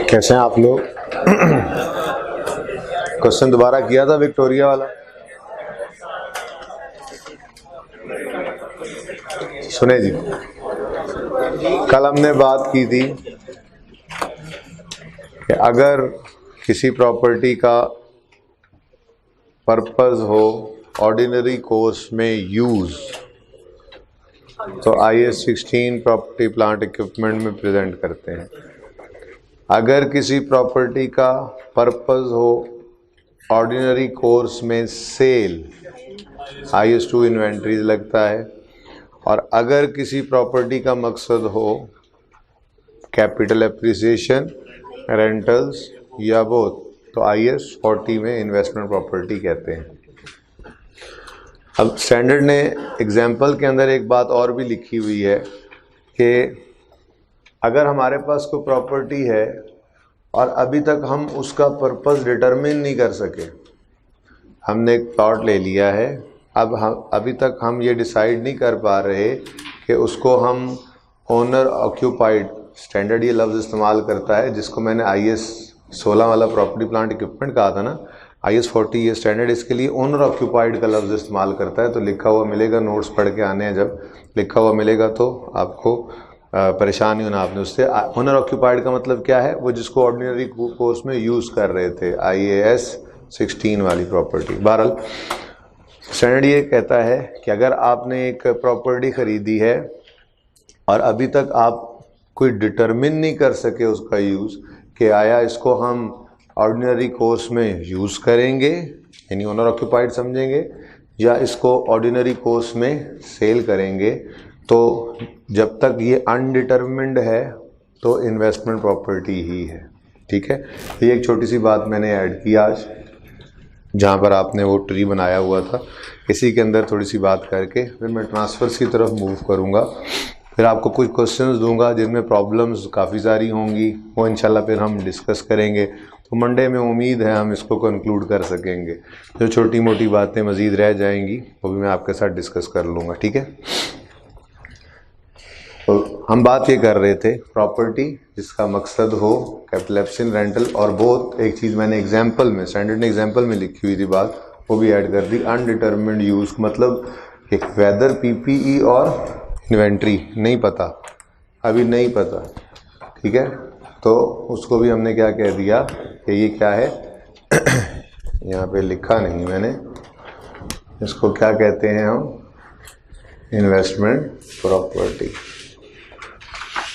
कैसे हैं आप लोग? क्वेश्चन दोबारा किया था विक्टोरिया वाला, सुने जी। कल हमने बात की थी कि अगर किसी प्रॉपर्टी का पर्पस हो ऑर्डिनरी कोर्स में यूज, तो IAS 16 प्रॉपर्टी प्लांट इक्विपमेंट में प्रेजेंट करते हैं। अगर किसी प्रॉपर्टी का पर्पस हो ऑर्डिनरी कोर्स में सेल, IAS 2 इन्वेंट्रीज लगता है। और अगर किसी प्रॉपर्टी का मकसद हो कैपिटल एप्रिसिएशन, रेंटल्स या बोथ, तो IAS 40 में इन्वेस्टमेंट प्रॉपर्टी कहते हैं। अब स्टैंडर्ड ने एग्जाम्पल के अंदर एक बात और भी लिखी हुई है कि अगर हमारे पास कोई प्रॉपर्टी है और अभी तक हम उसका पर्पस डिटरमिन नहीं कर सके, हमने एक प्लॉट ले लिया है, अब हम अभी तक हम ये डिसाइड नहीं कर पा रहे कि उसको हम ओनर ऑक्यूपाइड, स्टैंडर्ड ये लफ्ज़ इस्तेमाल करता है जिसको मैंने IAS 16 वाला प्रॉपर्टी प्लांट इक्विपमेंट कहा था ना, IAS 40 ये स्टैंडर्ड इसके लिए ओनर ऑक्यूपाइड का लफ्ज़ इस्तेमाल करता है। तो लिखा हुआ मिलेगा, नोट्स पढ़ के आने हैं, जब लिखा हुआ मिलेगा तो आपको परेशान नहीं होना आपने उससे। ओनर ऑक्यूपाइड का मतलब क्या है? वो जिसको ऑर्डिनरी कोर्स में यूज़ कर रहे थे, IAS 16 वाली प्रॉपर्टी। बहरहाल स्टैंडर्ड ये कहता है कि अगर आपने एक प्रॉपर्टी ख़रीदी है और अभी तक आप कोई डिटरमिन नहीं कर सके उसका यूज़, कि आया इसको हम ऑर्डिनरी कोर्स में यूज़ करेंगे यानी ओनर ऑक्यूपाइड समझेंगे, या इसको ऑर्डिनरी कोर्स में सेल करेंगे, तो जब तक ये अनडिटरमिन्ड है तो इन्वेस्टमेंट प्रॉपर्टी ही है। ठीक है, ये एक छोटी सी बात मैंने ऐड की आज, जहाँ पर आपने वो ट्री बनाया हुआ था, इसी के अंदर थोड़ी सी बात करके फिर मैं ट्रांसफ़र्स की तरफ मूव करूँगा। फिर आपको कुछ क्वेश्चंस दूंगा जिनमें प्रॉब्लम्स काफ़ी सारी होंगी, वो इंशाल्लाह फिर हम डिस्कस करेंगे। तो मंडे में उम्मीद है हम इसको कंक्लूड कर सकेंगे। जो छोटी मोटी बातें मज़ीद रह जाएंगी वो भी मैं आपके साथ डिस्कस कर लूँगा। ठीक है, तो हम बात ये कर रहे थे प्रॉपर्टी जिसका मकसद हो कैपिटल एप्सिन, रेंटल और बोथ। एक चीज़ मैंने एग्जाम्पल में, स्टैंडर्ड ने एग्जाम्पल में लिखी हुई थी बात, वो भी ऐड कर दी। अनडिटर्मिन्ड यूज़ मतलब एक वेदर PPE और इन्वेंट्री नहीं पता, अभी नहीं पता। ठीक है, तो उसको भी हमने क्या कह दिया कि ये क्या है यहाँ पे लिखा नहीं मैंने, इसको क्या कहते हैं हम? Investment property.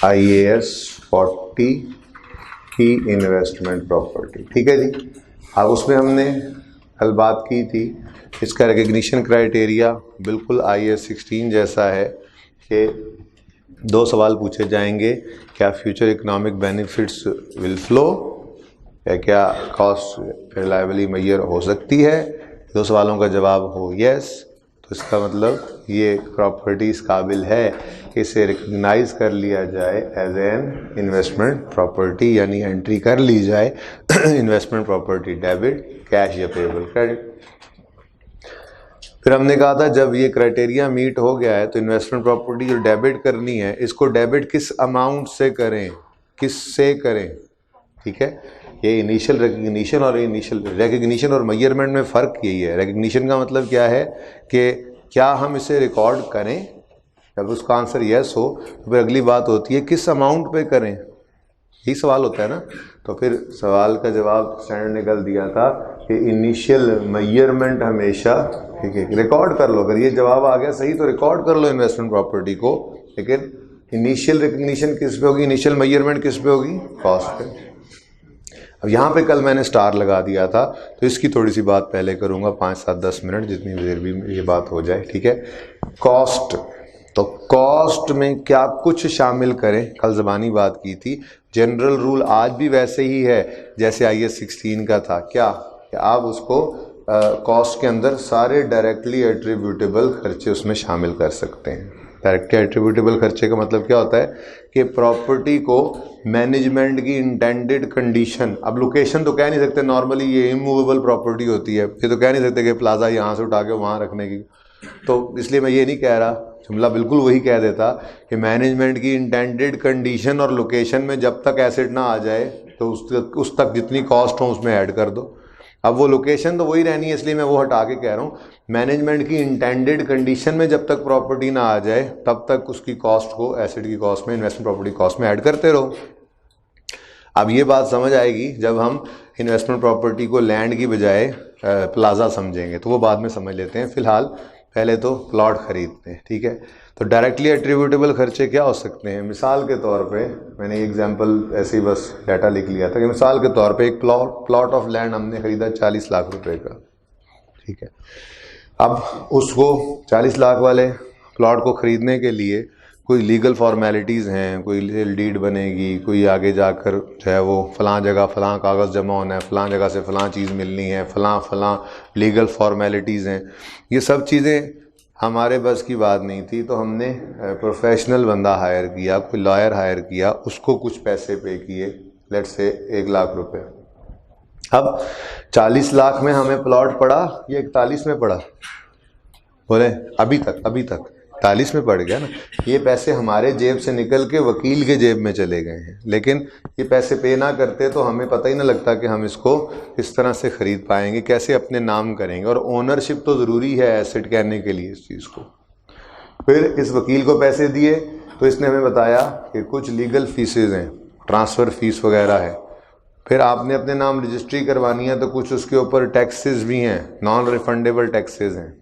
IAS 40 की इन्वेस्टमेंट प्रॉपर्टी। ठीक है जी। अब उसमें हमने कल बात की थी, इसका रिकग्निशन क्राइटेरिया बिल्कुल IAS 16 जैसा है कि 2 सवाल पूछे जाएंगे, क्या future economic benefits will flow, या क्या कॉस्ट रिलायबली मेजर हो सकती है। 2 सवालों का जवाब हो यस, तो इसका मतलब ये प्रॉपर्टी इस काबिल है कि इसे रिकग्नाइज कर लिया जाए एज एन इन्वेस्टमेंट प्रॉपर्टी, यानी एंट्री कर ली जाए इन्वेस्टमेंट प्रॉपर्टी डेबिट, कैश या पेबल क्रेडिट। फिर हमने कहा था जब ये क्राइटेरिया मीट हो गया है तो इन्वेस्टमेंट प्रॉपर्टी जो डेबिट करनी है, इसको डेबिट किस अमाउंट से करें, किस से करें। ठीक है, ये इनिशियल रिकग्निशन और मेजरमेंट में फ़र्क यही है। रिकग्निशन का मतलब क्या है कि क्या हम इसे रिकॉर्ड करें, जब उसका आंसर यस हो तो फिर अगली बात होती है किस अमाउंट पे करें, यही सवाल होता है ना। तो फिर सवाल का जवाब स्टैंडर्ड ने कल दिया था कि इनिशियल मेजरमेंट हमेशा, ठीक है, रिकॉर्ड कर लो। अगर ये जवाब आ गया सही तो रिकॉर्ड कर लो इन्वेस्टमेंट प्रॉपर्टी को, लेकिन इनिशियल रिकग्निशन किस पे होगी, इनिशियल मेजरमेंट किस पे होगी, कॉस्ट पे। अब यहाँ पे कल मैंने स्टार लगा दिया था, तो इसकी थोड़ी सी बात पहले करूँगा, 5, 7, 10 मिनट जितनी देर भी ये बात हो जाए। ठीक है, कॉस्ट, तो कॉस्ट में क्या कुछ शामिल करें, कल ज़बानी बात की थी। जनरल रूल आज भी वैसे ही है जैसे IAS 16 का था, क्या कि आप उसको कॉस्ट के अंदर सारे डायरेक्टली एट्रीब्यूटेबल खर्चे उसमें शामिल कर सकते हैं। डायरेक्टली एट्रीब्यूटेबल खर्चे का मतलब क्या होता है कि प्रॉपर्टी को मैनेजमेंट की इंटेंडेड कंडीशन, अब लोकेशन तो कह नहीं सकते, नॉर्मली ये इमूवेबल प्रॉपर्टी होती है, ये तो कह नहीं सकते कि प्लाजा यहाँ से उठा के वहाँ रखने की, तो इसलिए मैं ये नहीं कह रहा, जुमला बिल्कुल वही कह देता कि मैनेजमेंट की इंटेंडेड कंडीशन और लोकेशन में जब तक एसेट ना आ जाए तो उस तक जितनी कॉस्ट हो उसमें ऐड कर दो। अब वो लोकेशन तो वही रहनी है, इसलिए मैं वो हटा के कह रहा हूँ मैनेजमेंट की इंटेंडेड कंडीशन में जब तक प्रॉपर्टी ना आ जाए तब तक उसकी कॉस्ट को एसेट की कॉस्ट में, इन्वेस्टमेंट प्रॉपर्टी कॉस्ट में ऐड करते रहो। अब ये बात समझ आएगी जब हम इन्वेस्टमेंट प्रॉपर्टी को लैंड की बजाय प्लाजा समझेंगे, तो वो बाद में समझ लेते हैं। फिलहाल पहले तो प्लॉट खरीदते हैं, ठीक है। तो डायरेक्टली एट्रीब्यूटेबल खर्चे क्या हो सकते हैं? मिसाल के तौर पे मैंने एग्जांपल ऐसे ही बस डाटा लिख लिया था कि मिसाल के तौर पे एक प्लॉट ऑफ लैंड हमने खरीदा 40 लाख रुपए का, ठीक है। अब उसको 40 लाख वाले प्लॉट को ख़रीदने के लिए कोई लीगल फॉर्मेलिटीज़ हैं, कोई डीड बनेगी, कोई आगे जाकर जो है वो फ़लाँ जगह फ़लाँ कागज़ जमा होना है, फ़लाँ जगह से फ़लाँ चीज़ मिलनी है, फ़लाँ लीगल फॉर्मेलिटीज़ हैं। ये सब चीज़ें हमारे बस की बात नहीं थी, तो हमने प्रोफेशनल बंदा हायर किया, कोई लॉयर हायर किया, उसको कुछ पैसे पे किए, लेट्स से 1 लाख रुपए। अब 40 लाख में हमें प्लॉट पड़ा या 41 में पड़ा? बोले अभी तक 40 में पड़ गया ना। ये पैसे हमारे जेब से निकल के वकील के जेब में चले गए हैं, लेकिन ये पैसे पे ना करते तो हमें पता ही ना लगता कि हम इसको किस तरह से ख़रीद पाएंगे, कैसे अपने नाम करेंगे। और ओनरशिप तो ज़रूरी है एसेट कहने के लिए इस चीज़ को। फिर इस वकील को पैसे दिए तो इसने हमें बताया कि कुछ लीगल फीसेज हैं, ट्रांसफ़र फीस वगैरह है। फिर आपने अपने नाम रजिस्ट्री करवानी है तो कुछ उसके ऊपर टैक्सेस भी हैं, नॉन रिफंडेबल टैक्सेस हैं।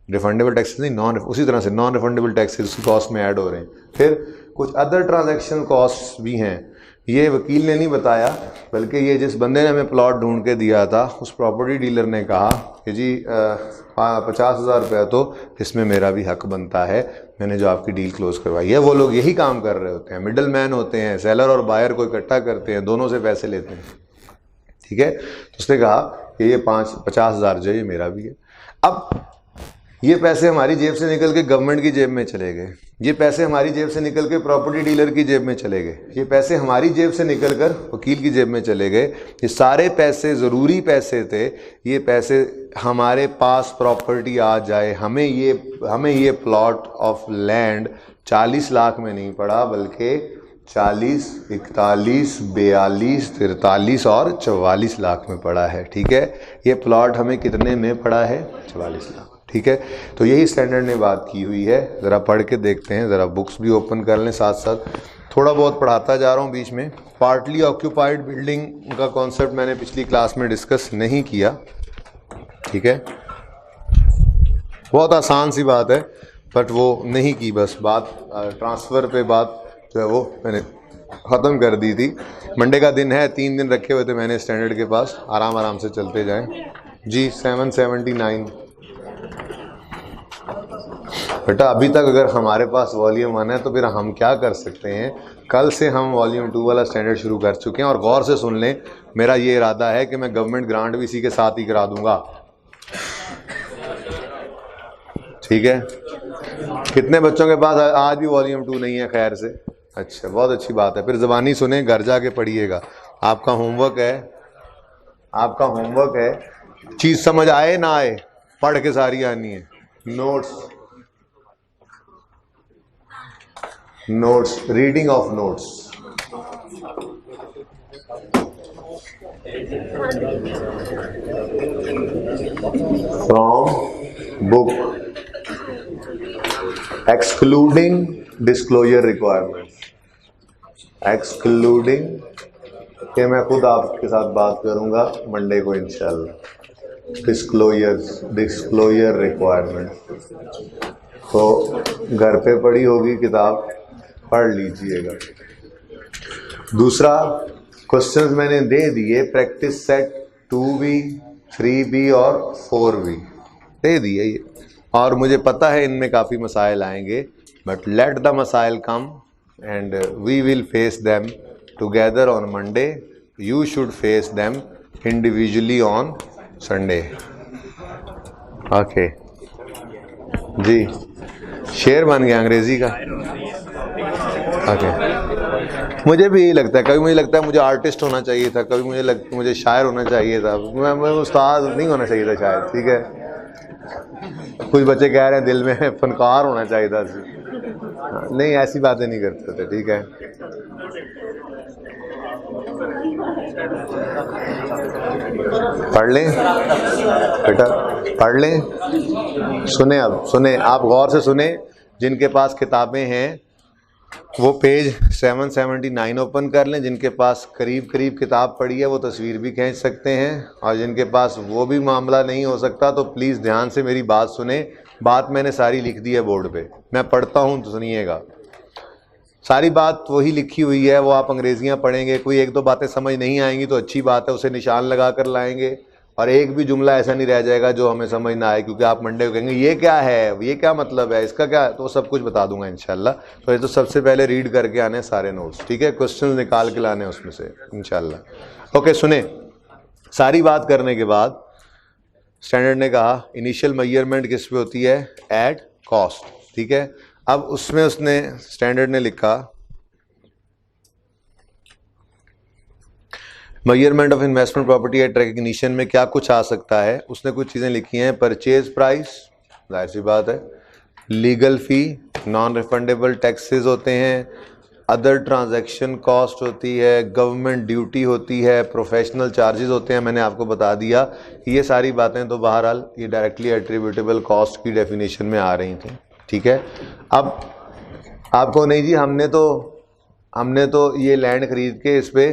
रिफंडेबल टैक्सेस नहीं, उसी तरह से नॉन रिफंडेबल टैक्सेस उसकी कॉस्ट में ऐड हो रहे हैं। फिर कुछ अदर ट्रांजैक्शन कॉस्ट भी हैं, ये वकील ने नहीं बताया, बल्कि ये जिस बंदे ने हमें प्लॉट ढूंढ के दिया था उस प्रॉपर्टी डीलर ने कहा कि जी 50,000 रुपया तो इसमें मेरा भी हक बनता है, मैंने जो आपकी डील क्लोज करवाई है। वो लोग यही काम कर रहे होते हैं, मिडल मैन होते हैं, सेलर और बायर को इकट्ठा करते हैं, दोनों से पैसे लेते हैं, ठीक है। तो उसने कहा कि ये 50,000 जो ये मेरा भी है। अब ये पैसे हमारी जेब से निकल के गवर्नमेंट की जेब में चले गए, ये पैसे हमारी जेब से निकल के प्रॉपर्टी डीलर की जेब में चले गए, ये पैसे हमारी जेब से निकल कर वकील की जेब में चले गए। ये सारे पैसे ज़रूरी पैसे थे, ये पैसे हमारे पास प्रॉपर्टी आ जाए, हमें ये प्लॉट ऑफ लैंड 40 लाख में नहीं पड़ा, बल्कि 40, 41, 42, 43 और 44 लाख में पड़ा है, ठीक है। ये प्लॉट हमें कितने में पड़ा है? 44 लाख, ठीक है। तो यही स्टैंडर्ड ने बात की हुई है। ज़रा पढ़ के देखते हैं, ज़रा बुक्स भी ओपन कर लें, साथ साथ थोड़ा बहुत पढ़ाता जा रहा हूँ बीच में। पार्टली ऑक्यूपाइड बिल्डिंग का कॉन्सेप्ट मैंने पिछली क्लास में डिस्कस नहीं किया, ठीक है। बहुत आसान सी बात है, बट वो नहीं की, बस बात ट्रांसफ़र पे बात जो है वो मैंने ख़त्म कर दी थी। मंडे का दिन है, 3 दिन रखे हुए थे मैंने स्टैंडर्ड के पास, आराम से चलते जाएं जी। 779 बेटा, अभी तक अगर हमारे पास वॉल्यूम 1 है तो फिर हम क्या कर सकते हैं? कल से हम वॉल्यूम 2 वाला स्टैंडर्ड शुरू कर चुके हैं। और गौर से सुन लें, मेरा ये इरादा है कि मैं गवर्नमेंट ग्रांट भी इसी के साथ ही करा दूंगा, ठीक है। कितने बच्चों के पास आज भी वॉल्यूम 2 नहीं है? खैर से, अच्छा, बहुत अच्छी बात है। फिर ज़बानी सुने, घर जाके पढ़िएगा, आपका होमवर्क है। चीज़ समझ आए ना आए, पढ़ के सारी आनी है। Notes, reading of notes. From book, excluding disclosure requirement, excluding के मैं खुद आपके साथ बात करूंगा मंडे को इंशाल्लाह। डिस्क्लोजर रिक्वायरमेंट तो घर पे पढ़ी होगी किताब, पढ़ लीजिएगा। दूसरा, क्वेश्चंस मैंने दे दिए, प्रैक्टिस सेट 2B, 3B और 4B दे दिए ये, और मुझे पता है इनमें काफ़ी मसाइल आएंगे, but let the masail come and we will face them together on Monday. You should face them individually on Sunday. Okay जी, शेर बन गया अंग्रेजी का। ओके मुझे भी यही लगता है, कभी मुझे लगता है मुझे आर्टिस्ट होना चाहिए था, कभी मुझे शायर होना चाहिए था, मैं उस्ताद नहीं होना चाहिए था शायद। ठीक है, कुछ बच्चे कह रहे हैं दिल में फनकार होना चाहिए था। नहीं, ऐसी बातें नहीं करते थे। ठीक है, पढ़ लें बेटा, पढ़ लें। सुने, अब सुने, आप गौर से सुने। जिनके पास किताबें हैं वो पेज 779 ओपन कर लें। जिनके पास करीब करीब किताब पढ़ी है वो तस्वीर भी खींच सकते हैं, और जिनके पास वो भी मामला नहीं हो सकता तो प्लीज़ ध्यान से मेरी बात सुने। बात मैंने सारी लिख दी है बोर्ड पे, मैं पढ़ता हूँ तो सुनिएगा। सारी बात वही लिखी हुई है, वो आप अंग्रेजियाँ पढ़ेंगे, कोई एक दो बातें समझ नहीं आएंगी तो अच्छी बात है, उसे निशान लगा कर लाएंगे, और एक भी जुमला ऐसा नहीं रह जाएगा जो हमें समझ ना आए, क्योंकि आप मंडे को कहेंगे ये क्या है, ये क्या मतलब है, इसका क्या, तो सब कुछ बता दूंगा इंशाल्लाह। तो ये तो सबसे पहले रीड करके आने सारे नोट्स। ठीक है, क्वेश्चन निकाल के लाने उसमें से इंशाल्लाह। ओके, सुने, सारी बात करने के बाद स्टैंडर्ड ने कहा इनिशियल मेजरमेंट किस पे होती है, एट कॉस्ट। ठीक है, अब उसमें उसने स्टैंडर्ड ने लिखा measurement of investment property eight recognition में क्या कुछ आ सकता है। उसने कुछ चीज़ें लिखी हैं, परचेज प्राइस, जाहिर सी बात है, लीगल फ़ी, नॉन रिफंडेबल टैक्सेस होते हैं, अदर ट्रांजैक्शन कॉस्ट होती है, गवर्नमेंट ड्यूटी होती है, प्रोफेशनल चार्जेस होते हैं। मैंने आपको बता दिया कि ये सारी बातें तो बहरहाल ये डायरेक्टली एट्रीब्यूटेबल कॉस्ट की डेफिनेशन में आ रही थी। ठीक है, अब आपको नहीं जी, हमने तो ये लैंड खरीद के इस पे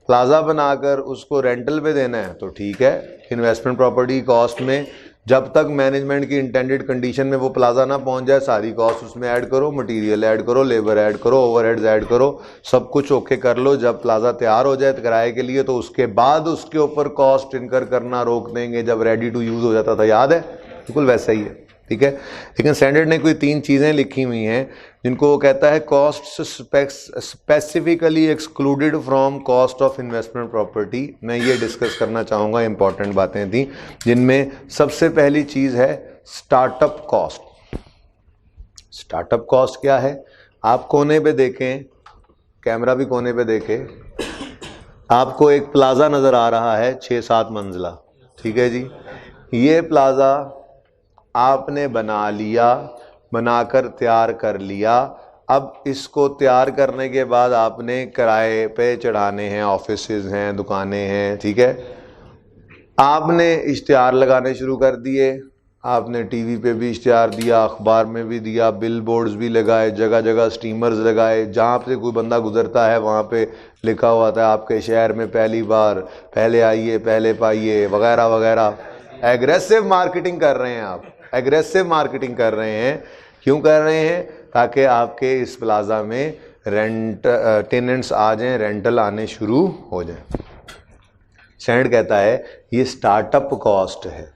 प्लाजा बनाकर उसको रेंटल पे देना है, तो ठीक है, इन्वेस्टमेंट प्रॉपर्टी कॉस्ट में जब तक मैनेजमेंट की इंटेंडेड कंडीशन में वो प्लाजा ना पहुंच जाए सारी कॉस्ट उसमें ऐड करो, मटेरियल ऐड करो, लेबर ऐड करो, ओवरहेड्स ऐड करो, सब कुछ ओके कर लो। जब प्लाजा तैयार हो जाए किराए के लिए तो उसके बाद उसके ऊपर कॉस्ट इनकर करना रोक देंगे, जब रेडी टू यूज़ हो जाता था, याद है, बिल्कुल वैसा ही है। ठीक है, लेकिन स्टैंडर्ड ने कोई 3 चीज़ें लिखी हुई हैं जिनको वो कहता है cost specifically excluded from cost of investment property. मैं ये डिस्कस करना चाहूँगा, इंपॉर्टेंट बातें थी जिनमें सबसे पहली चीज़ है स्टार्टअप कॉस्ट। स्टार्टअप कॉस्ट क्या है, आप कोने पे देखें, कैमरा भी कोने पे देखें, आपको एक प्लाजा नज़र आ रहा है 6-7 मंजिला। ठीक है जी, ये प्लाजा आपने बना लिया, बनाकर तैयार कर लिया। अब इसको तैयार करने के बाद आपने किराए पे चढ़ाने हैं, ऑफिसेज हैं, दुकानें हैं। ठीक है, आपने इश्तिहार लगाने शुरू कर दिए, आपने टीवी पे भी इश्तिहार दिया, अखबार में भी दिया, बिल बोर्ड्स भी लगाए, जगह जगह स्टीमर्स लगाए, जहाँ से कोई बंदा गुजरता है वहाँ पे लिखा हुआ था आपके शहर में पहली बार, पहले आइए, पहले पाइए, वगैरह वगैरह। एग्रेसिव मार्केटिंग कर रहे हैं आप, एग्रेसिव मार्केटिंग कर रहे हैं। क्यों कर रहे हैं, ताकि आपके इस प्लाजा में टेनेंट्स आ जाएं, रेंटल आने शुरू हो जाएं। स्टैंडर्ड कहता है ये स्टार्टअप कॉस्ट है,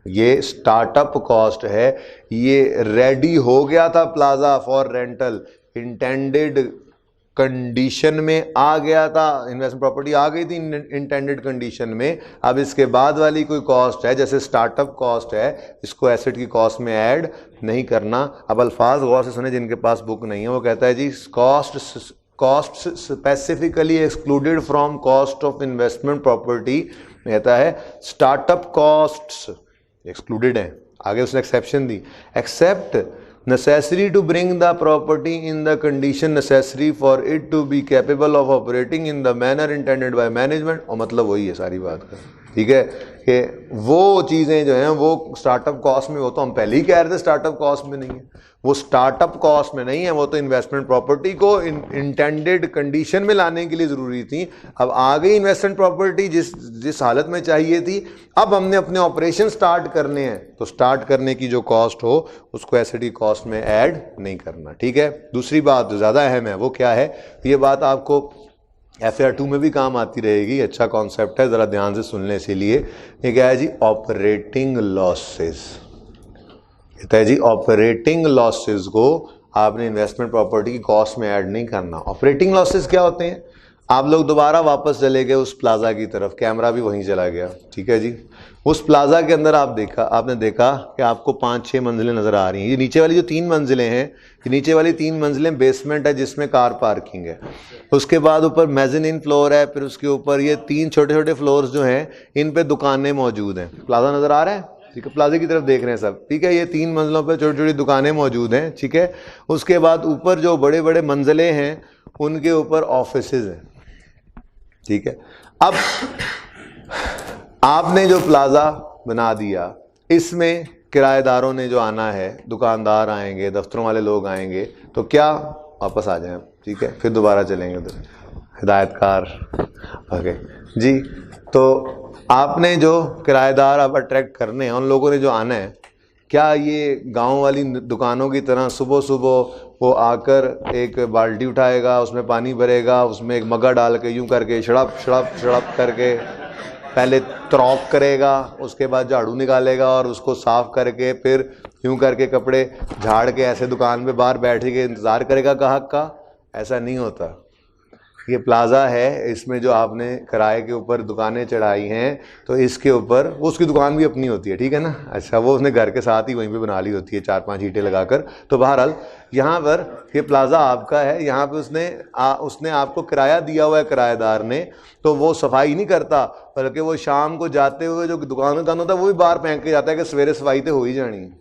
ये स्टार्टअप कॉस्ट है, ये रेडी हो गया था plaza for rental, intended condition में आ गया था, इन्वेस्टमेंट प्रॉपर्टी आ गई थी इंटेंडेड कंडीशन में। अब इसके बाद वाली कोई कॉस्ट है जैसे स्टार्टअप कॉस्ट है, इसको एसेट की कॉस्ट में ऐड नहीं करना। अब अल्फाज गौर से सुने जिनके पास बुक नहीं है, वो कहता है जी cost specifically excluded from cost of investment property, कहता है स्टार्टअप कॉस्ट्स एक्सक्लूडेड है। आगे उसने एक्सेप्शन दी, except necessary to bring the property in the condition necessary for it to be capable of operating in the manner intended by management। और मतलब वही है सारी बात का। ठीक है, कि वो चीज़ें जो हैं वो स्टार्टअप कॉस्ट में, वो तो हम पहले ही कह रहे थे स्टार्टअप कॉस्ट में नहीं है, वो स्टार्टअप कॉस्ट में नहीं है, वो तो इन्वेस्टमेंट प्रॉपर्टी को इंटेंडेड कंडीशन में लाने के लिए ज़रूरी थी। अब आ गई इन्वेस्टमेंट प्रॉपर्टी जिस हालत में चाहिए थी, अब हमने अपने ऑपरेशन स्टार्ट करने हैं, तो स्टार्ट करने की जो कॉस्ट हो उसको एसेट की कॉस्ट में ऐड नहीं करना। ठीक है, दूसरी बात जो ज़्यादा अहम है वो क्या है, ये बात आपको FAR2 में भी काम आती रहेगी, अच्छा कॉन्सेप्ट है, ज़रा ध्यान से सुन लें। इसीलिए ये क्या है जी, ऑपरेटिंग लॉसेस। कहता है जी ऑपरेटिंग लॉसेस को आपने इन्वेस्टमेंट प्रॉपर्टी की कॉस्ट में ऐड नहीं करना। ऑपरेटिंग लॉसेस क्या होते हैं? आप लोग दोबारा वापस चले गए उस प्लाजा की तरफ, कैमरा भी वहीं चला गया, ठीक है जी। उस प्लाजा के अंदर आपने देखा कि आपको 5-6 मंजिलें नज़र आ रही हैं। ये नीचे वाली जो 3 मंजिलें हैं, ये नीचे वाली 3 मंजिलें बेसमेंट है जिसमें कार पार्किंग है। उसके बाद ऊपर मेज़ानीन फ्लोर है, फिर उसके ऊपर ये 3 छोटे छोटे फ्लोर्स जो हैं इन पे दुकानें मौजूद हैं। प्लाजा नज़र आ रहा है, ठीक है, प्लाजे की तरफ देख रहे हैं सब, ठीक है। ये 3 मंजिलों पे छोटी छोटी दुकानें मौजूद हैं, ठीक है। उसके बाद ऊपर जो बड़े बड़े मंजिलें हैं उनके ऊपर ऑफिसेज हैं, ठीक है। अब आपने जो प्लाजा बना दिया, इसमें किराएदारों ने जो आना है, दुकानदार आएंगे, दफ्तरों वाले लोग आएंगे, तो क्या वापस आ जाएं, ठीक है, फिर दोबारा चलेंगे उधर, हिदायतकार, ओके जी। तो आपने जो किराएदार अब अट्रैक्ट करने हैं, उन लोगों ने जो आना है, क्या ये गांव वाली दुकानों की तरह सुबह सुबह वो आकर एक बाल्टी उठाएगा, उसमें पानी भरेगा, उसमें एक मग्गा डाल के यूं करके शड़प शड़प शड़प करके पहले तौक करेगा, उसके बाद झाड़ू निकालेगा और उसको साफ़ करके फिर यूं करके कपड़े झाड़ के ऐसे दुकान पे बाहर बैठ के इंतज़ार करेगा ग्राहक का? ऐसा नहीं होता। ये प्लाज़ा है, इसमें जो आपने किराए के ऊपर दुकानें चढ़ाई हैं, तो इसके ऊपर वो उसकी दुकान भी अपनी होती है, ठीक है ना। अच्छा, वो उसने घर के साथ ही वहीं पे बना ली होती है 4-5 ईंटें लगाकर। तो बहरहाल यहाँ पर ये प्लाज़ा आपका है, यहाँ पे उसने आपको किराया दिया हुआ है किराएदार ने, तो वो सफाई नहीं करता, बल्कि वो शाम को जाते हुए जो दुकान का होता है वो भी बाहर फेंक के जाता है कि सवेरे सफाई तो हो ही जानी है।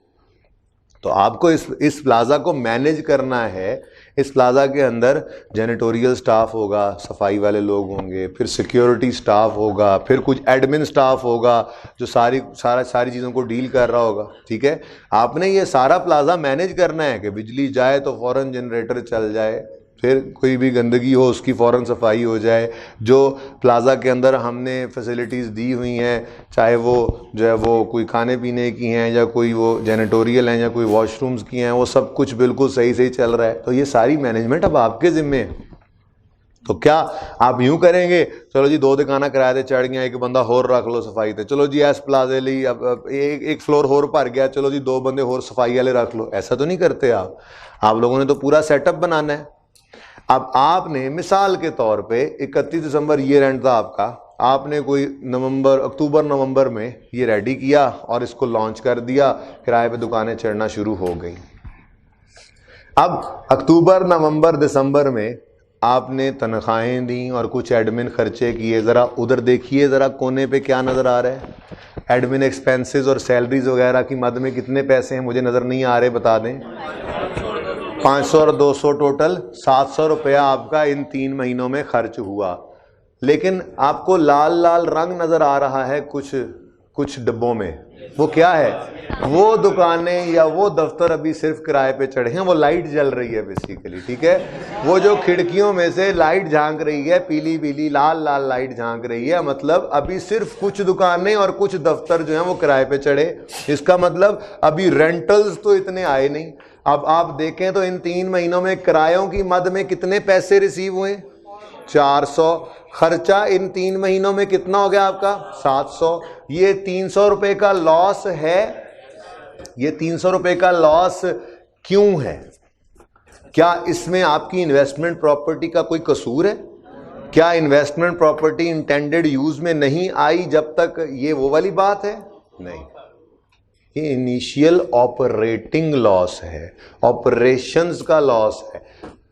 तो आपको इस प्लाज़ा को मैनेज करना है। इस प्लाज़ा के अंदर जेनेटोरियल स्टाफ होगा, सफाई वाले लोग होंगे, फिर सिक्योरिटी स्टाफ होगा, फिर कुछ एडमिन स्टाफ होगा जो सारी चीज़ों को डील कर रहा होगा, ठीक है। आपने ये सारा प्लाज़ा मैनेज करना है कि बिजली जाए तो फ़ौरन जनरेटर चल जाए, फिर कोई भी गंदगी हो उसकी फ़ौरन सफाई हो जाए। जो प्लाज़ा के अंदर हमने फैसिलिटीज़ दी हुई हैं, चाहे वो जो है वो कोई खाने पीने की हैं या कोई वो जेनेटोरियल हैं या कोई वॉशरूम्स की हैं, वो सब कुछ बिल्कुल सही सही चल रहा है। तो ये सारी मैनेजमेंट अब आपके ज़िम्मे है। तो क्या आप यूं करेंगे, चलो जी 2 दुकाना किराए ते चढ़ गया, एक बंदा होर रख लो सफाई ते, चलो जी इस प्लाजे ली अब एक फ्लोर होर भर गया, चलो जी 2 बंदे होर सफाई वाले रख लो? ऐसा तो नहीं करते आप लोगों ने तो पूरा सेटअप बनाना है। अब आपने मिसाल के तौर पे 31 दिसंबर ईयर एंड था आपका, आपने कोई अक्टूबर नवंबर में ये रेडी किया और इसको लॉन्च कर दिया, किराए पे दुकानें चढ़ना शुरू हो गई। अब अक्टूबर नवंबर दिसंबर में आपने तनख्वाहें दी और कुछ एडमिन खर्चे किए। ज़रा उधर देखिए, ज़रा कोने पे क्या नज़र आ रहा है? एडमिन एक्सपेंसेस और सैलरीज वगैरह की मद में कितने पैसे हैं? मुझे नज़र नहीं आ रहे, बता दें। 500 और 200 टोटल 700 रुपया आपका इन 3 महीनों में खर्च हुआ। लेकिन आपको लाल लाल रंग नज़र आ रहा है कुछ डब्बों में, वो क्या है? वो दुकानें या वो दफ्तर अभी सिर्फ किराए पे चढ़े हैं, वो लाइट जल रही है बेसिकली, ठीक है। वो जो खिड़कियों में से लाइट झांक रही है, पीली पीली लाल लाल लाइट झांक रही है, मतलब अभी सिर्फ कुछ दुकानें और कुछ दफ्तर जो हैं वो किराए पे चढ़े। इसका मतलब अभी रेंटल्स तो इतने आए नहीं। अब आप देखें तो इन 3 महीनों में किरायों की मद में कितने पैसे रिसीव हुए? 400। खर्चा इन 3 महीनों में कितना हो गया आपका? 700। ये 300 रुपए का लॉस है। ये 300 रुपए का लॉस क्यों है? क्या इसमें आपकी इन्वेस्टमेंट प्रॉपर्टी का कोई कसूर है? क्या इन्वेस्टमेंट प्रॉपर्टी इंटेंडेड यूज में नहीं आई जब तक ये वो वाली बात है? नहीं, ये इनिशियल ऑपरेटिंग लॉस है, ऑपरेशंस का लॉस है।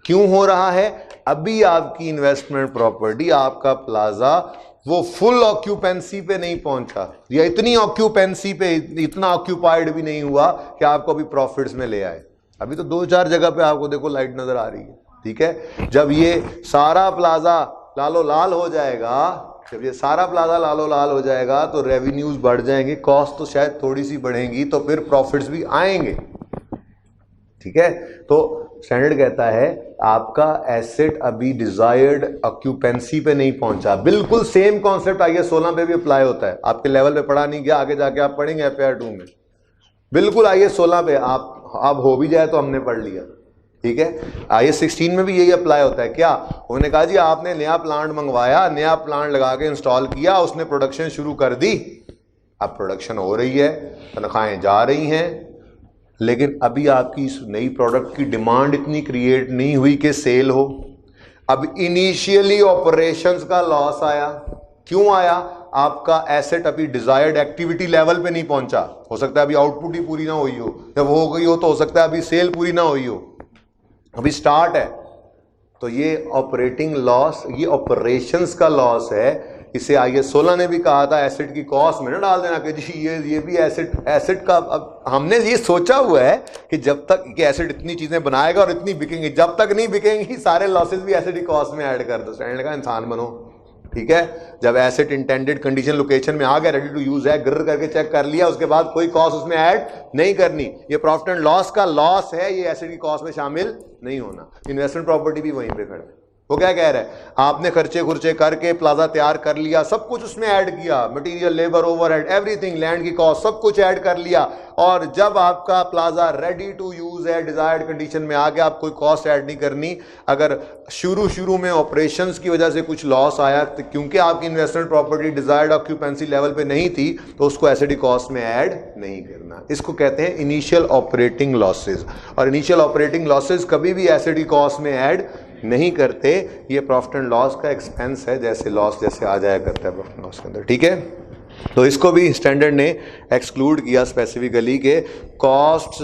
क्यों हो रहा है? अभी आपकी इन्वेस्टमेंट प्रॉपर्टी, आपका प्लाजा वो फुल ऑक्यूपेंसी पे नहीं पहुंचा, या इतनी ऑक्यूपेंसी पे, इतना ऑक्यूपाइड भी नहीं हुआ कि आपको अभी प्रॉफिट्स में ले आए। अभी तो 2-4 जगह पे आपको देखो लाइट नजर आ रही है, ठीक है। जब ये सारा प्लाजा लालो लाल हो जाएगा, जब ये सारा प्लाजा लालो लाल हो जाएगा तो रेवेन्यूज बढ़ जाएंगे, कॉस्ट तो शायद थोड़ी सी बढ़ेंगी, तो फिर प्रॉफिट्स भी आएंगे, ठीक है। तो स्टैंडर्ड कहता है आपका एसेट अभी डिजायर्ड ऑक्यूपेंसी पे नहीं पहुंचा। बिल्कुल सेम कॉन्सेप्ट IAS 16 पे भी अप्लाई होता है। आपके लेवल पे पढ़ा नहीं गया, आगे जाके आप पढ़ेंगे FAR 2 में। बिल्कुल IAS 16 पे आप हो भी जाए तो हमने पढ़ लिया, ठीक है। IAS 16 में भी यही अप्लाई होता है। क्या उन्होंने कहा जी आपने नया प्लांट मंगवाया, नया प्लांट लगा के इंस्टॉल किया, उसने प्रोडक्शन शुरू कर दी, अब प्रोडक्शन हो रही है, तनख्वाहें जा रही हैं, लेकिन अभी आपकी इस नई प्रोडक्ट की डिमांड इतनी क्रिएट नहीं हुई कि सेल हो। अब इनिशियली ऑपरेशंस का लॉस आया। क्यों आया? आपका एसेट अभी डिजायर्ड एक्टिविटी लेवल पे नहीं पहुंचा। हो सकता है अभी आउटपुट ही पूरी ना हुई हो, जब हो गई हो तो हो सकता है अभी सेल पूरी ना हुई हो, अभी स्टार्ट है। तो ये ऑपरेटिंग लॉस, ये ऑपरेशंस का लॉस है। इसे IAS 16 ने भी कहा था एसेट की कॉस्ट में ना डाल देना कि जी ये भी एसेट का। अब हमने ये सोचा हुआ है कि जब तक कि एसेट इतनी चीजें बनाएगा और इतनी बिकेंगी, जब तक नहीं बिकेंगी सारे लॉसेस भी एसेट की कॉस्ट में ऐड कर दो। स्टैंडर्ड का इंसान बनो, ठीक है। जब एसेट इंटेंडेड कंडीशन लोकेशन में आ गया, रेडी टू यूज है, गिर करके चेक कर लिया, उसके बाद कोई कॉस्ट उसमें ऐड नहीं करनी। ये प्रॉफिट एंड लॉस का लॉस है, ये एसेट की कॉस्ट में शामिल नहीं होना। इन्वेस्टमेंट प्रॉपर्टी भी वहीं पे खड़ा है। वो क्या कह रहा है? आपने खर्चे खुर्चे करके प्लाजा तैयार कर लिया, सब कुछ उसमें ऐड किया, material, labour, overhead, everything, land की कॉस्ट, सब कुछ ऐड कर लिया, और जब आपका प्लाजा रेडी टू यूज है, डिजायर्ड कंडीशन में आ गया, आप कोई कॉस्ट ऐड नहीं करनी। अगर शुरू में ऑपरेशंस की वजह से कुछ लॉस आया तो क्योंकि आपकी investment property desired occupancy level पे नहीं थी, तो उसको एसडी कॉस्ट में ऐड नहीं करना। इसको कहते हैं इनिशियल ऑपरेटिंग लॉसेज। और इनिशियल ऑपरेटिंग लॉसेज कभी भी एसडी कॉस्ट में ऐड नहीं करते। ये प्रॉफिट एंड लॉस का एक्सपेंस है, जैसे लॉस जैसे आ जाया करता है प्रॉफिट एंड लॉस के अंदर, ठीक है। तो इसको भी स्टैंडर्ड ने एक्सक्लूड किया स्पेसिफिकली के cost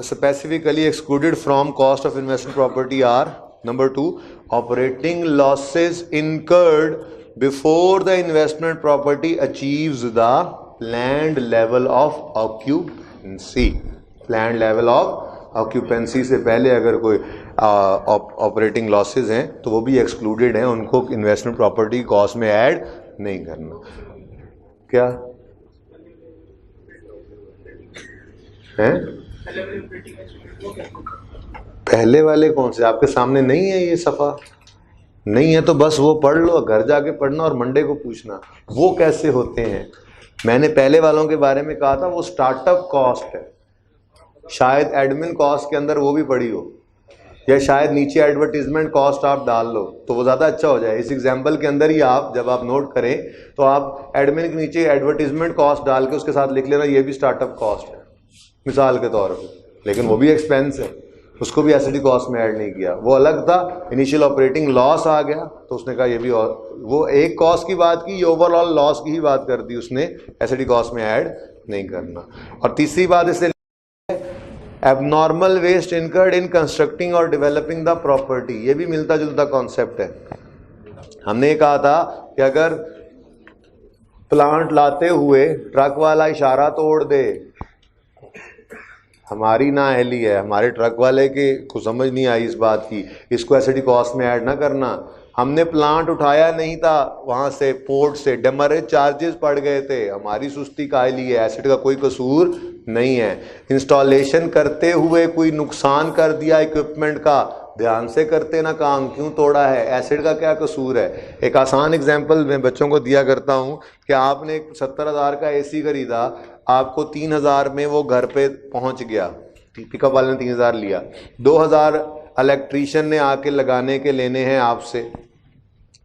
specifically excluded from cost of investment property are number 2 operating losses incurred before the investment property achieves the planned level of occupancy. Planned level of occupancy से पहले अगर कोई ऑपरेटिंग लॉसेज हैं तो वो भी एक्सक्लूडेड हैं, उनको इन्वेस्टमेंट प्रॉपर्टी कॉस्ट में ऐड नहीं करना। क्या है? पहले वाले कौन से आपके सामने नहीं है? ये सफ़ा नहीं है तो बस वो पढ़ लो, घर जाके पढ़ना और मंडे को पूछना वो कैसे होते हैं। मैंने पहले वालों के बारे में कहा था वो स्टार्टअप कॉस्ट है, शायद एडमिन कॉस्ट के अंदर वो भी पड़ी हो, या शायद नीचे एडवर्टीजमेंट कॉस्ट आप डाल लो तो वो ज़्यादा अच्छा हो जाए। इस एग्जाम्पल के अंदर ही आप जब आप नोट करें तो आप एडमिन के नीचे एडवर्टीजमेंट कॉस्ट डाल के उसके साथ लिख लेना ये भी स्टार्टअप कॉस्ट है मिसाल के तौर पे, लेकिन वो भी एक्सपेंस है, उसको भी एसडी कॉस्ट में ऐड नहीं किया, वो अलग था। इनिशियल ऑपरेटिंग लॉस आ गया तो उसने कहा ये भी, और वो एक कॉस्ट की बात की, ओवरऑल लॉस की ही बात कर दी उसने, एसडी कॉस्ट में ऐड नहीं करना। और तीसरी बात इसने abnormal waste incurred in constructing और डेवलपिंग द प्रॉपर्टी, ये भी मिलता जुलता कॉन्सेप्ट है। हमने कहा था कि अगर प्लांट लाते हुए ट्रक वाला इशारा तोड़ दे, हमारी ना अहली है, हमारे ट्रक वाले के को समझ नहीं आई इस बात की, इसको एसडी कॉस्ट में ऐड ना करना। हमने प्लांट उठाया नहीं था वहाँ से, पोर्ट से, डेमरेज चार्जेस पड़ गए थे, हमारी सुस्ती कायली है, एसिड का कोई कसूर नहीं है। इंस्टॉलेशन करते हुए कोई नुकसान कर दिया इक्विपमेंट का, ध्यान से करते ना काम, क्यों तोड़ा है, एसिड का क्या कसूर है। एक आसान एग्जांपल मैं बच्चों को दिया करता हूँ कि आपने 70,000 का एसी खरीदा, आपको 3,000 में वो घर पे पहुँच गया, पिकअप वाले ने 3,000 लिया, 2,000 इलेक्ट्रीशियन ने आके लगाने के लेने हैं आपसे।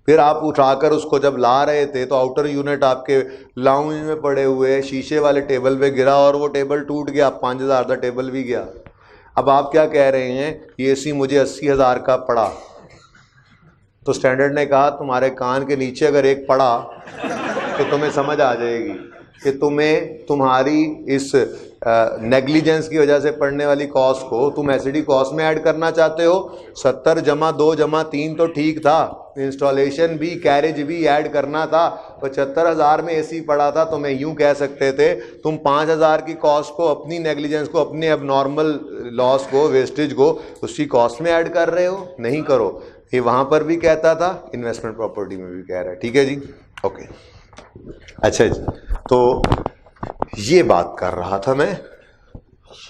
फिर आप उठाकर उसको जब ला रहे थे तो आउटर यूनिट आपके लाउंज में पड़े हुए शीशे वाले टेबल पे गिरा और वो टेबल टूट गया, 5,000 का टेबल भी गया। अब आप क्या कह रहे हैं, ये एसी मुझे 80,000 का पड़ा। तो स्टैंडर्ड ने कहा तुम्हारे कान के नीचे अगर एक पड़ा तो तुम्हें समझ आ जाएगी कि तुम्हें तुम्हारी इस नेग्लिजेंस की वजह से पड़ने वाली कॉस्ट को तुम एसडी कॉस्ट में ऐड करना चाहते हो। 70 जमा 2 जमा 3 तो ठीक था, इंस्टॉलेशन भी कैरेज भी ऐड करना था। 75,000 में एसी पड़ा था तो मैं यूं कह सकते थे तुम 5,000 की कॉस्ट को, अपनी नेग्लिजेंस को, अपने एबनॉर्मल लॉस को, वेस्टेज को उसकी कॉस्ट में ऐड कर रहे हो। नहीं करो, ये वहां पर भी कहता था, इन्वेस्टमेंट प्रॉपर्टी में भी कह रहा है। ठीक है जी, ओके, अच्छा जी। तो ये बात कर रहा था मैं,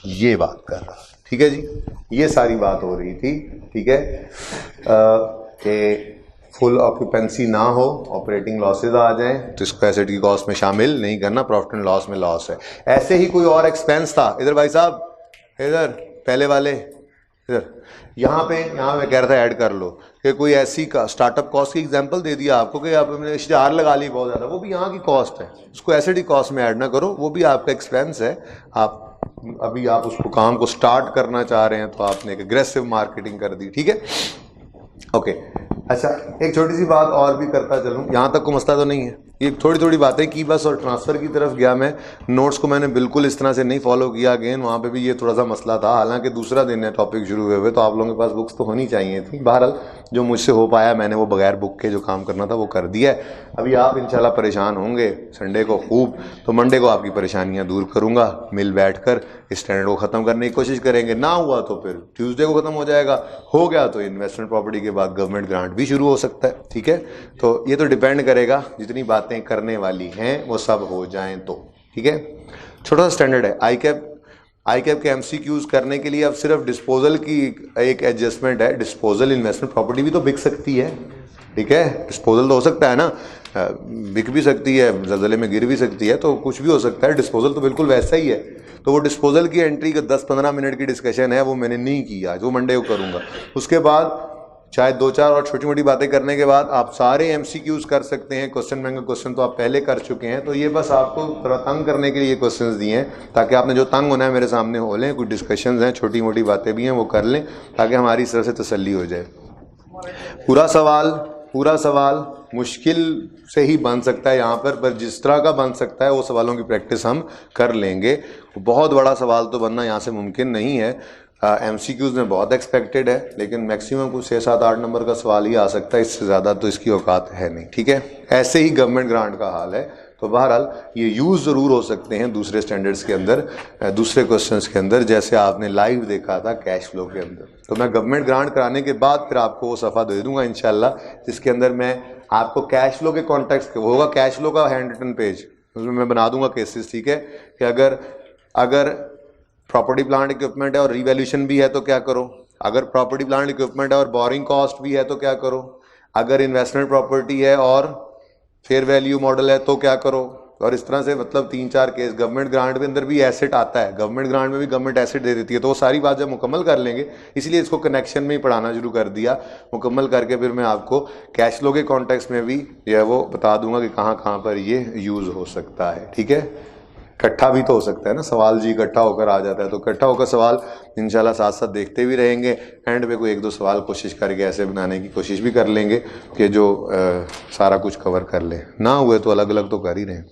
ये बात कर रहा था, ठीक है जी, ये सारी बात हो रही थी। ठीक है कि फुल ऑक्यूपेंसी ना हो, ऑपरेटिंग लॉसेज आ जाएं तो इसको एसेट की कॉस्ट में शामिल नहीं करना, प्रॉफिट एंड लॉस में लॉस है। ऐसे ही कोई और एक्सपेंस था, इधर भाई साहब, इधर पहले वाले, इधर यहाँ मैं कह रहा था ऐड कर लो कि कोई ऐसी का स्टार्टअप कॉस्ट की एग्जांपल दे दिया आपको कि आपने इश्तिहार लगा ली बहुत ज़्यादा, वो भी यहाँ की कॉस्ट है, उसको एसेट की कॉस्ट में ऐड ना करो, वो भी आपका एक्सपेंस है, आप अभी आप उसको काम को स्टार्ट करना चाह रहे हैं तो आपने एक एग्रेसिव मार्केटिंग कर दी, ठीक है। ओके अच्छा, एक छोटी सी बात और भी करता चलूँ, यहाँ तक को मसला तो नहीं है, ये थोड़ी थोड़ी बातें की बस, और ट्रांसफ़र की तरफ गया मैं। नोट्स को मैंने बिल्कुल इस तरह से नहीं फॉलो किया, अगेन वहाँ पे भी ये थोड़ा सा मसला था, हालांकि दूसरा दिन है टॉपिक शुरू हुए हुए, तो आप लोगों के पास बुक्स तो होनी चाहिए थी। बहरहाल जो मुझसे हो पाया मैंने वो बगैर बुक के जो काम करना था वो कर दिया है। अभी आप इंशाल्लाह परेशान होंगे संडे को खूब, तो मंडे को आपकी परेशानियाँ दूर करूँगा, मिल बैठ कर स्टैंडर्ड को ख़त्म करने की कोशिश करेंगे, ना हुआ तो फिर ट्यूसडे को ख़त्म हो जाएगा, हो गया तो इन्वेस्टमेंट प्रॉपर्टी के बाद गवर्नमेंट ग्रांट भी शुरू हो सकता है, ठीक है। तो ये तो डिपेंड करेगा, जितनी बातें करने वाली हैं वो सब हो जाएं तो, ठीक है। छोटा सा स्टैंडर्ड है, आई कैप के MCQs करने के लिए अब सिर्फ डिस्पोजल की एक एडजस्टमेंट है, डिस्पोजल इन्वेस्टमेंट प्रॉपर्टी भी तो बिक सकती है, ठीक है, डिस्पोजल तो हो सकता है ना, बिक भी सकती है, ज़लज़ले में गिर भी सकती है, तो कुछ भी हो सकता है, डिस्पोजल तो बिल्कुल वैसा ही है। तो वो डिस्पोजल की एंट्री का 10-15 मिनट की डिस्कशन है, वो मैंने नहीं की आज, वो मंडे को करूँगा। उसके बाद शायद 2-4 और छोटी मोटी बातें करने के बाद आप सारे MCQs कर सकते हैं। क्वेश्चन बैंक का क्वेश्चन तो आप पहले कर चुके हैं, तो ये बस आपको थोड़ा तंग करने के लिए ये क्वेश्चंस दिए हैं, ताकि आपने जो तंग होना है मेरे सामने हो लें, कुछ डिस्कशंस हैं, छोटी मोटी बातें भी हैं, वो कर लें, ताकि हमारी इस तरह से तसल्ली हो जाए। पूरा सवाल मुश्किल से ही बन सकता है यहाँ पर जिस तरह का बन सकता है वो सवालों की प्रैक्टिस हम कर लेंगे। बहुत बड़ा सवाल तो बनना यहाँ से मुमकिन नहीं है, MCQs में बहुत एक्सपेक्टेड है, लेकिन मैक्सिमम कुछ 6-7-8 नंबर का सवाल ही आ सकता है, इससे ज़्यादा तो इसकी औकात है नहीं, ठीक है। ऐसे ही गवर्नमेंट ग्रांट का हाल है, तो बहरहाल ये यूज़ ज़रूर हो सकते हैं दूसरे स्टैंडर्ड्स के अंदर, दूसरे क्वेश्चंस के अंदर, जैसे आपने लाइव देखा था कैश फ्लो के अंदर। तो मैं गवर्नमेंट ग्रांट कराने के बाद फिर आपको वो सफ़ा दे दूंगा इंशाल्लाह, जिसके अंदर मैं आपको कैश फ्लो के कॉन्टेक्स्ट होगा, कैश फ्लो का हैंड रिटन पेज, उसमें मैं बना दूंगा केसेस, ठीक है, कि अगर प्रॉपर्टी प्लांट इक्विपमेंट है और रिवैल्यूएशन भी है तो क्या करो, अगर प्रॉपर्टी प्लांट इक्विपमेंट है और बोरिंग कॉस्ट भी है तो क्या करो, अगर इन्वेस्टमेंट प्रॉपर्टी है और फेयर वैल्यू मॉडल है तो क्या करो, और इस तरह से मतलब 3-4 केस। गवर्नमेंट ग्रांट के अंदर भी एसेट आता है, गवर्नमेंट ग्रांट में भी गवर्नमेंट एसेट दे देती है, तो वो सारी बात जब मुकम्मल कर लेंगे, इसलिए इसको कनेक्शन में ही पढ़ाना शुरू कर दिया। मुकम्मल करके फिर मैं आपको कैश फ्लो के कॉन्टेक्स्ट में भी जो है वो बता दूंगा कि कहाँ कहाँ पर ये यूज़ हो सकता है, ठीक है। इकट्ठा भी तो हो सकता है ना, सवाल जी इकट्ठा होकर आ जाता है, तो इकट्ठा होकर सवाल इंशाल्लाह साथ साथ देखते भी रहेंगे, एंड पे कोई 1-2 सवाल कोशिश करके ऐसे बनाने की कोशिश भी कर लेंगे कि जो सारा कुछ कवर कर ले, ना हुए तो अलग अलग तो कर ही रहे हैं।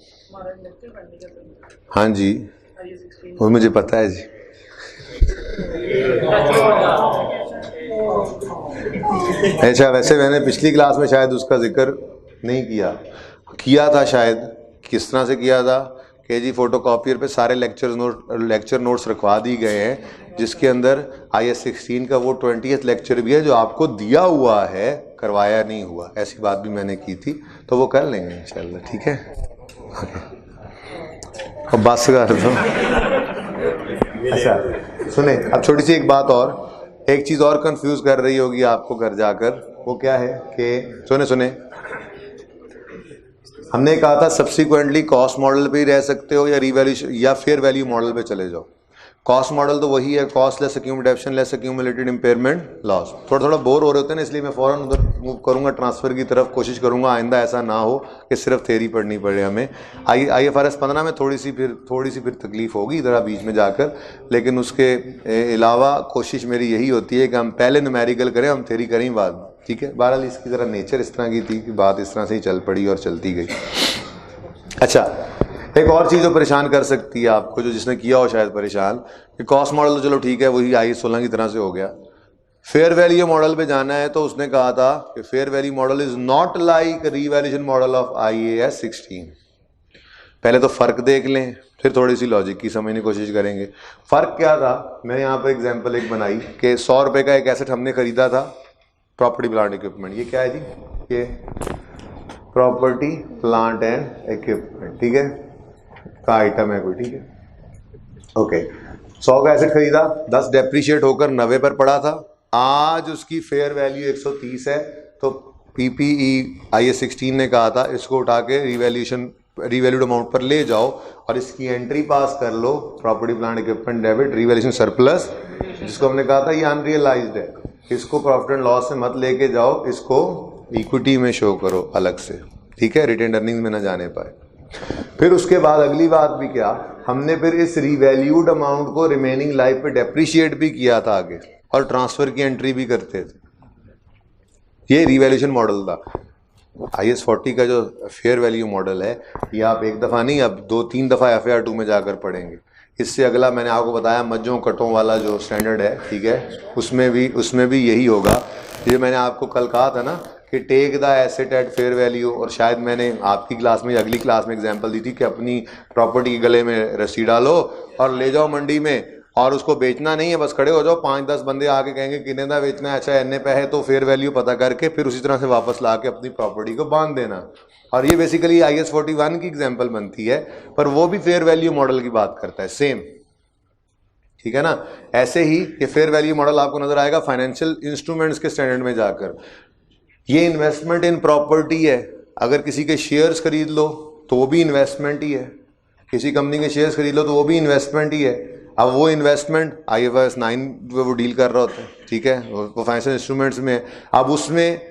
हाँ जी, वो मुझे पता है जी। अच्छा, वैसे मैंने पिछली क्लास में शायद उसका जिक्र नहीं किया था शायद, किस तरह से किया था कि जी फोटोकॉपियर पे सारे लेक्चर नोट्स रखवा दी गए हैं, जिसके अंदर IS 16 का वो 20th लेक्चर भी है जो आपको दिया हुआ है, करवाया नहीं हुआ, ऐसी बात भी मैंने की थी, तो वो कर लेंगे इंशाल्लाह, ठीक है। अब बस कर दो। अच्छा सुने, अब छोटी सी एक बात और, एक चीज़ और कंफ्यूज कर रही होगी आपको घर जाकर, वो क्या है कि सुने हमने कहा था सब्सिक्वेंटली कॉस्ट मॉडल पे ही रह सकते हो या रिवैल्यूएशन या फेयर वैल्यू मॉडल पे चले जाओ। कॉस्ट मॉडल तो वही है, cost less accumulation less accumulated impairment loss. थोड़ा बोर हो रहे होते हैं ना, इसलिए मैं फ़ौरन उधर मूव करूंगा ट्रांसफ़र की तरफ, कोशिश करूंगा आइंदा ऐसा ना हो कि सिर्फ थ्योरी पढ़नी पड़े हमें। IFRS 15 में थोड़ी सी फिर तकलीफ़ होगी इधर बीच में जाकर, लेकिन उसके अलावा कोशिश मेरी यही होती है कि हम पहले न्यूमेरिकल करें, हम थ्योरी करें बाद में, ठीक है। बहरहाल इसकी ज़रा नेचर इस तरह की थी कि बात इस तरह से ही चल पड़ी और चलती गई। अच्छा, एक और चीज़ जो परेशान कर सकती है आपको, जो जिसने किया हो शायद परेशान, कि कॉस्ट मॉडल तो चलो ठीक है, वही IS 16 की तरह से हो गया, फेयर वैल्यू मॉडल पे जाना है, तो उसने कहा था कि fair value model is not like revaluation model of IAS 16। पहले तो फ़र्क देख लें, फिर थोड़ी सी लॉजिक की समझने की कोशिश करेंगे। फ़र्क क्या था, मैंने यहाँ पर एग्जाम्पल एक बनाई कि 100 रुपये का एक एसेट हमने खरीदा था, प्रॉपर्टी प्लांट इक्विपमेंट। ये क्या है जी, ये प्रॉपर्टी प्लांट एंड इक्विपमेंट, ठीक है, का आइटम है कोई, ठीक है, ओके। 100 का एसेट खरीदा, 10 डेप्रीशिएट होकर 90 पर पड़ा था, आज उसकी फेयर वैल्यू 130 है, तो PPE IAS 16 ने कहा था इसको उठा के रिवैल्यूड अमाउंट पर ले जाओ और इसकी एंट्री पास कर लो, property plant equipment debit revaluation surplus, जिसको हमने कहा था ये अनरियलाइज्ड है, इसको प्रॉफिट एंड लॉस से मत लेके जाओ, इसको इक्विटी में शो करो अलग से, ठीक है, रिटेन अर्निंग्स में ना जाने पाए। फिर उसके बाद अगली बात भी क्या, हमने फिर इस रीवैल्यूड अमाउंट को रिमेनिंग लाइफ पे डेप्रिशिएट भी किया था आगे, और ट्रांसफर की एंट्री भी करते थे। ये रिवैल्यूएशन मॉडल था। IAS 40 का जो फेयर वैल्यू मॉडल है, ये आप एक दफ़ा नहीं, अब 2-3 दफ़ा FAR 2 में जाकर पढ़ेंगे। इससे अगला मैंने आपको बताया मज्जों कटों वाला जो स्टैंडर्ड है, ठीक है, उसमें भी यही होगा। ये मैंने आपको कल कहा था ना कि take the asset at fair value, और शायद मैंने आपकी क्लास में, अगली क्लास में एग्जांपल दी थी कि अपनी प्रॉपर्टी के गले में रस्सी डालो और ले जाओ मंडी में, और उसको बेचना नहीं है, बस खड़े हो जाओ, 5-10 बंदे आके कहेंगे कितने का बेचना है, अच्छा इतने पे है, तो फेयर वैल्यू पता करके फिर उसी तरह से वापस ला के अपनी प्रॉपर्टी को बांध देना। और ये बेसिकली IAS 41 की एग्जाम्पल बनती है, पर वो भी फेयर वैल्यू मॉडल की बात करता है, सेम, ठीक है ना। ऐसे ही ये फेयर वैल्यू मॉडल आपको नजर आएगा फाइनेंशियल इंस्ट्रूमेंट्स के स्टैंडर्ड में जाकर। ये इन्वेस्टमेंट इन प्रॉपर्टी है, अगर किसी के शेयर्स खरीद लो तो वो भी इन्वेस्टमेंट ही है, किसी कंपनी के शेयर्स खरीद लो तो वो भी इन्वेस्टमेंट ही है। अब वो इन्वेस्टमेंट IFRS 9 पे वो डील कर रहा होता है, ठीक है, वो फाइनेंशियल इंस्ट्रूमेंट्स में है। अब उसमें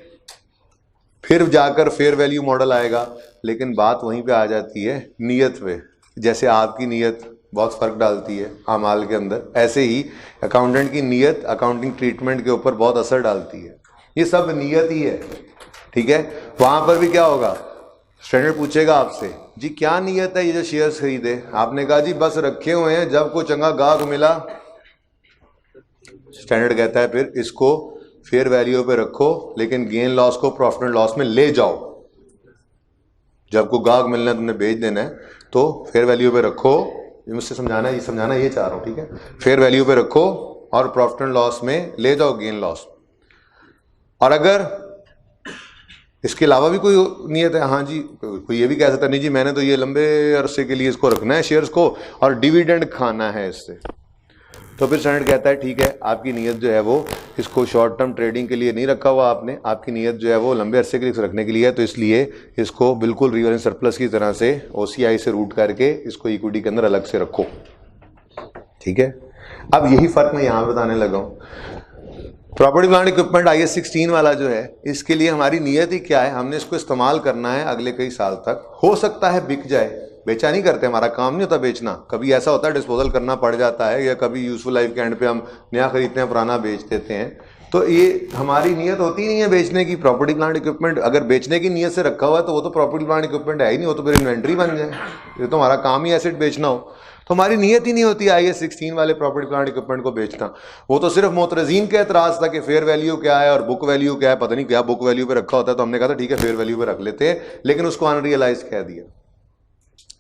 फिर जाकर फेयर वैल्यू मॉडल आएगा, लेकिन बात वहीं पे आ जाती है नीयत पे। जैसे आपकी नीयत बहुत फ़र्क डालती है अमाल के अंदर, ऐसे ही अकाउंटेंट की नीयत अकाउंटिंग ट्रीटमेंट के ऊपर बहुत असर डालती है। ये सब नीयत ही है, ठीक है। वहाँ पर भी क्या होगा, स्टैंडर्ड पूछेगा आपसे, जी क्या नीयत है ये जो शेयर्स खरीदे, आपने कहा जी बस रखे हुए हैं, जब को चंगा गाहक मिला। स्टैंडर्ड कहता है फिर इसको फेयर वैल्यू पे रखो, लेकिन गेन लॉस को प्रॉफिट एंड लॉस में ले जाओ। जब को गाहक मिलना है तुमने बेच देना है, तो फेयर वैल्यू पे रखो। मुझसे समझाना ये चाह रहा हूँ, ठीक है। फेयर वैल्यू पे रखो और प्रॉफिट एंड लॉस में ले जाओ, गेन लॉस। और अगर इसके अलावा भी कोई नियत है, हाँ जी, कोई ये भी कह सकता नहीं जी मैंने तो ये लंबे अरसे के लिए इसको रखना है शेयर्स को और डिविडेंड खाना है इससे, तो फिर स्टैंडर्ड कहता है ठीक है, आपकी नीयत जो है वो इसको शॉर्ट टर्म ट्रेडिंग के लिए नहीं रखा हुआ आपने, आपकी नीयत जो है वो लंबे अरसे के लिए रखने के लिए है, तो इसलिए इसको बिल्कुल रिवर्स सरप्लस की तरह से OCI से रूट करके इसको इक्विटी के अंदर अलग से रखो, ठीक है। अब यही फर्क मैं यहाँ बताने लगा हूँ। प्रॉपर्टी प्लांट इक्विपमेंट IAS 16 वाला जो है, इसके लिए हमारी नीयत ही क्या है, हमने इसको इस्तेमाल करना है अगले कई साल तक। हो सकता है बिक जाए, बेचा नहीं करते, हमारा काम नहीं होता बेचना, कभी ऐसा होता है डिस्पोजल करना पड़ जाता है, या कभी यूजफुल लाइफ के एंड पे हम नया खरीदते हैं पुराना बेच देते हैं, तो ये हमारी नीयत होती नहीं है बेचने की। प्रॉपर्टी प्लांट इक्विपमेंट अगर बेचने की नीयत से रखा हुआ है तो वो तो प्रॉपर्टी प्लांट इक्विपमेंट है ही नहीं, वो तो फिर इन्वेंट्री बन जाए, ये तो हमारा काम ही एसेट बेचना हो, तो हमारी नीयत ही नहीं होती IAS 16 वाले प्रॉपर्टी प्लांट इक्विपमेंट को बेचना। वो तो सिर्फ मोतरजीन का एतराज़ था कि फेयर वैल्यू क्या है और बुक वैल्यू क्या है, पता नहीं क्या बुक वैल्यू पे रखा होता है, तो हमने कहा था ठीक है फेयर वैल्यू पे रख लेते हैं, लेकिन उसको अनरियलाइज कह दिया।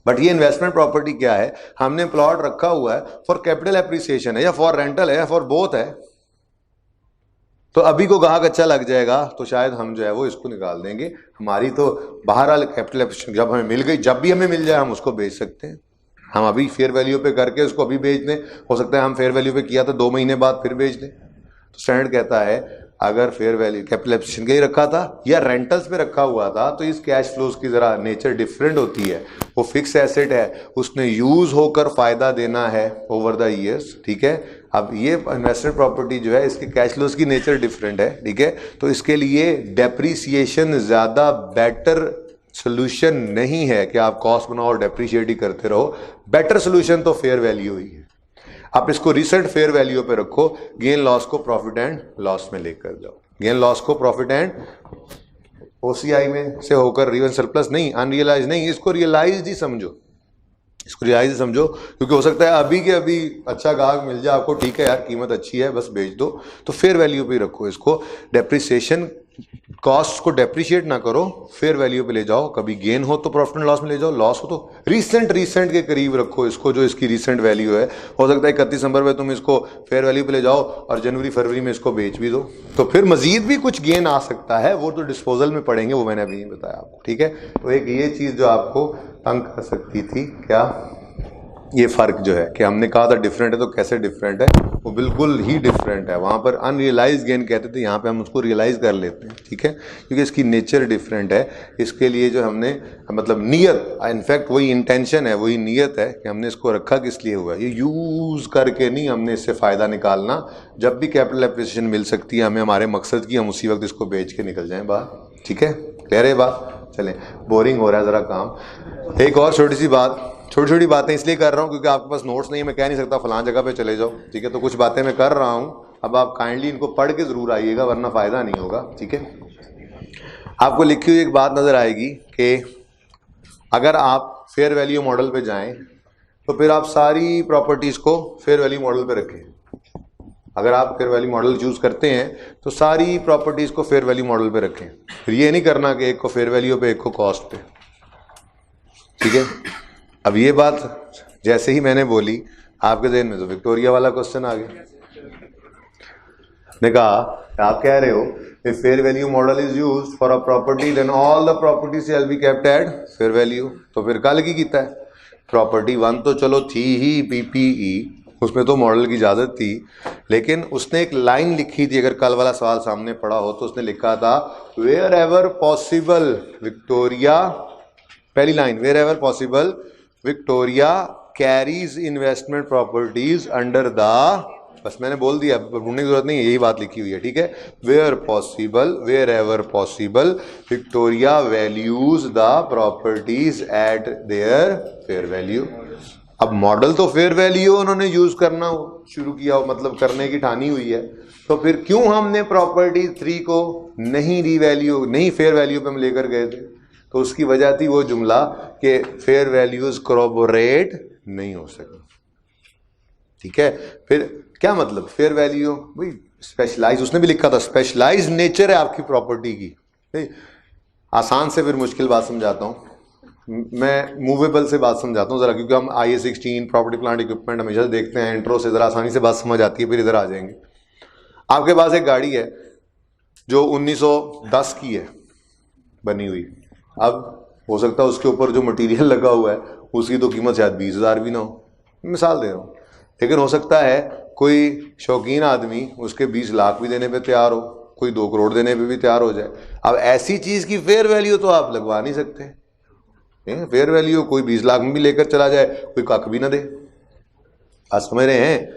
बट ये इन्वेस्टमेंट प्रॉपर्टी क्या है, हमने प्लॉट रखा हुआ है फॉर कैपिटल एप्रिसिएशन है, या फॉर रेंटल है, या फॉर बोथ है, तो अभी को ग्राहक अच्छा लग जाएगा तो शायद हम जो है वो इसको निकाल देंगे। हमारी तो बहरहाल कैपिटल एप्रिसिएशन जब हमें मिल गई, जब भी हमें मिल जाए हम उसको बेच सकते हैं। हम अभी फेयर वैल्यू पे करके उसको अभी बेच दें, हो सकता है हम फेयर वैल्यू पे किया तो 2 महीने बाद फिर बेच दें। तो स्टैंडर्ड कहता है अगर फेयर वैल्यू कैपिटल एप्रिसिएशन का ही रखा था या रेंटल्स पे रखा हुआ था, तो इस कैश फ्लोज की जरा नेचर डिफरेंट होती है। वो फिक्स एसेट है, उसने यूज होकर फायदा देना है ओवर द ईयर्स, ठीक है। अब ये इन्वेस्टेड प्रॉपर्टी जो है इसके कैश फ्लोज की नेचर डिफरेंट है, ठीक है। तो इसके लिए डेप्रीसिएशन ज्यादा बेटर सोल्यूशन नहीं है कि आप कॉस्ट बनाओ और डेप्रिशिएट ही करते रहो। बेटर सोल्यूशन तो फेयर वैल्यू ही है। आप इसको रिसेंट फेयर वैल्यू पे रखो, गेन लॉस को प्रॉफिट एंड लॉस में लेकर जाओ। गेन लॉस को प्रॉफिट एंड OCI में से होकर रिवर्स सरप्लस नहीं, अनरियलाइज नहीं, इसको रियलाइज ही समझो, इसको रियलाइज समझो, क्योंकि हो सकता है अभी के अभी अच्छा गाहक मिल जाए आपको, ठीक है यार कीमत अच्छी है बस बेच दो, तो फेयर वैल्यू पे रखो इसको। डेप्रिसिएशन कॉस्ट को डेप्रिशिएट ना करो, फेयर वैल्यू पे ले जाओ। कभी गेन हो तो प्रॉफिट एंड लॉस में ले जाओ, लॉस हो तो रिसेंट के करीब रखो इसको, जो इसकी रिसेंट वैल्यू है। हो सकता है 31 दिसंबर में तुम इसको फेयर वैल्यू पे ले जाओ और जनवरी फरवरी में इसको बेच भी दो, तो फिर मजीद भी कुछ गेन आ सकता है, वो तो डिस्पोजल में पड़ेंगे, वो मैंने अभी नहीं बताया आपको, ठीक है। तो एक ये चीज़ जो आपको तंग कर सकती थी, क्या ये फ़र्क जो है कि हमने कहा था डिफरेंट है, तो कैसे डिफरेंट है, वो बिल्कुल ही डिफरेंट है। वहाँ पर अनरियलाइज गेन कहते थे, यहाँ पे हम उसको रियलाइज़ कर लेते हैं, ठीक है, क्योंकि इसकी नेचर डिफरेंट है। इसके लिए जो हमने मतलब नीयत, इनफैक्ट वही इंटेंशन है, वही नीयत है कि हमने इसको रखा किस लिए हुआ है, ये यूज़ करके नहीं हमने इससे फ़ायदा निकालना। जब भी कैपिटल एप्रिसिएशन मिल सकती है हमें हमारे मकसद की, हम उसी वक्त इसको बेच के निकल जाएँ बाहर, ठीक है। क्लियर है बात। चलें, बोरिंग हो रहा है ज़रा काम। एक और छोटी सी बात, छोटी छोटी बातें इसलिए कर रहा हूँ क्योंकि आपके पास नोट्स नहीं है, मैं कह नहीं सकता फलां जगह पे चले जाओ, ठीक है। तो कुछ बातें मैं कर रहा हूँ, अब आप काइंडली इनको पढ़ के ज़रूर आइएगा वरना फ़ायदा नहीं होगा, ठीक है। आपको लिखी हुई एक बात नज़र आएगी कि अगर आप फेयर वैल्यू मॉडल पे जाएं तो फिर आप सारी प्रॉपर्टीज़ को फेयर वैल्यू मॉडल पे रखें। अगर आप फेयर वैल्यू मॉडल चूज़ करते हैं तो सारी प्रॉपर्टीज़ को फेयर वैल्यू मॉडल पे रखें। फिर ये नहीं करना कि एक को फेयर वैल्यू पे, एक को कॉस्ट पे, ठीक है। अब ये बात जैसे ही मैंने बोली आपके ज़हन में तो विक्टोरिया वाला क्वेश्चन आ गया। ने कहा आप कह रहे हो if fair value model is used for a property then all the properties shall be kept at fair value। तो फिर कल की कीता है, प्रॉपर्टी 1 तो चलो थी ही PPE, उसमें तो मॉडल की इजाज़त थी, लेकिन उसने एक लाइन लिखी थी, अगर कल वाला सवाल सामने पड़ा हो तो उसने लिखा था वेयर एवर पॉसिबल विक्टोरिया, पहली line wherever possible Victoria carries investment properties under the, बस मैंने बोल दिया, ढूंढने की जरूरत नहीं है, यही बात लिखी हुई है, ठीक है। Where possible, wherever possible Victoria values the properties at their fair value. अब मॉडल तो फेयर वैल्यू उन्होंने यूज करना शुरू किया, मतलब करने की ठानी हुई है, तो फिर क्यों हमने प्रॉपर्टी 3 को नहीं रीवैल्यू, नहीं फेयर वैल्यू पे हम लेकर गए थे? तो उसकी वजह थी वो जुमला कि फेयर वैल्यूज corroborate नहीं हो सके, ठीक है। फिर क्या मतलब फेयर वैल्यू, भाई स्पेशलाइज, उसने भी लिखा था स्पेशलाइज नेचर है आपकी प्रॉपर्टी की। आसान से फिर मुश्किल बात समझाता हूँ, मैं मूवेबल से बात समझाता हूँ ज़रा, क्योंकि हम IA-16 प्रॉपर्टी प्लांट इक्विपमेंट हमेशा देखते हैं, इंट्रो से ज़रा आसानी से बात समझ आती है, फिर इधर आ जाएंगे। आपके पास एक गाड़ी है जो 1910 की है बनी हुई, अब हो सकता है उसके ऊपर जो मटेरियल लगा हुआ है उसकी तो कीमत शायद 20,000 भी ना हो, मिसाल दे रहा हूँ, लेकिन हो सकता है कोई शौकीन आदमी उसके 20 लाख भी देने पे तैयार हो, कोई 2 करोड़ देने पे भी तैयार हो जाए। अब ऐसी चीज़ की फेयर वैल्यू तो आप लगवा नहीं सकते, फेयर वैल्यू कोई 20 लाख में भी लेकर चला जाए, कोई कख भी ना दे, आप समझ रहे हैं।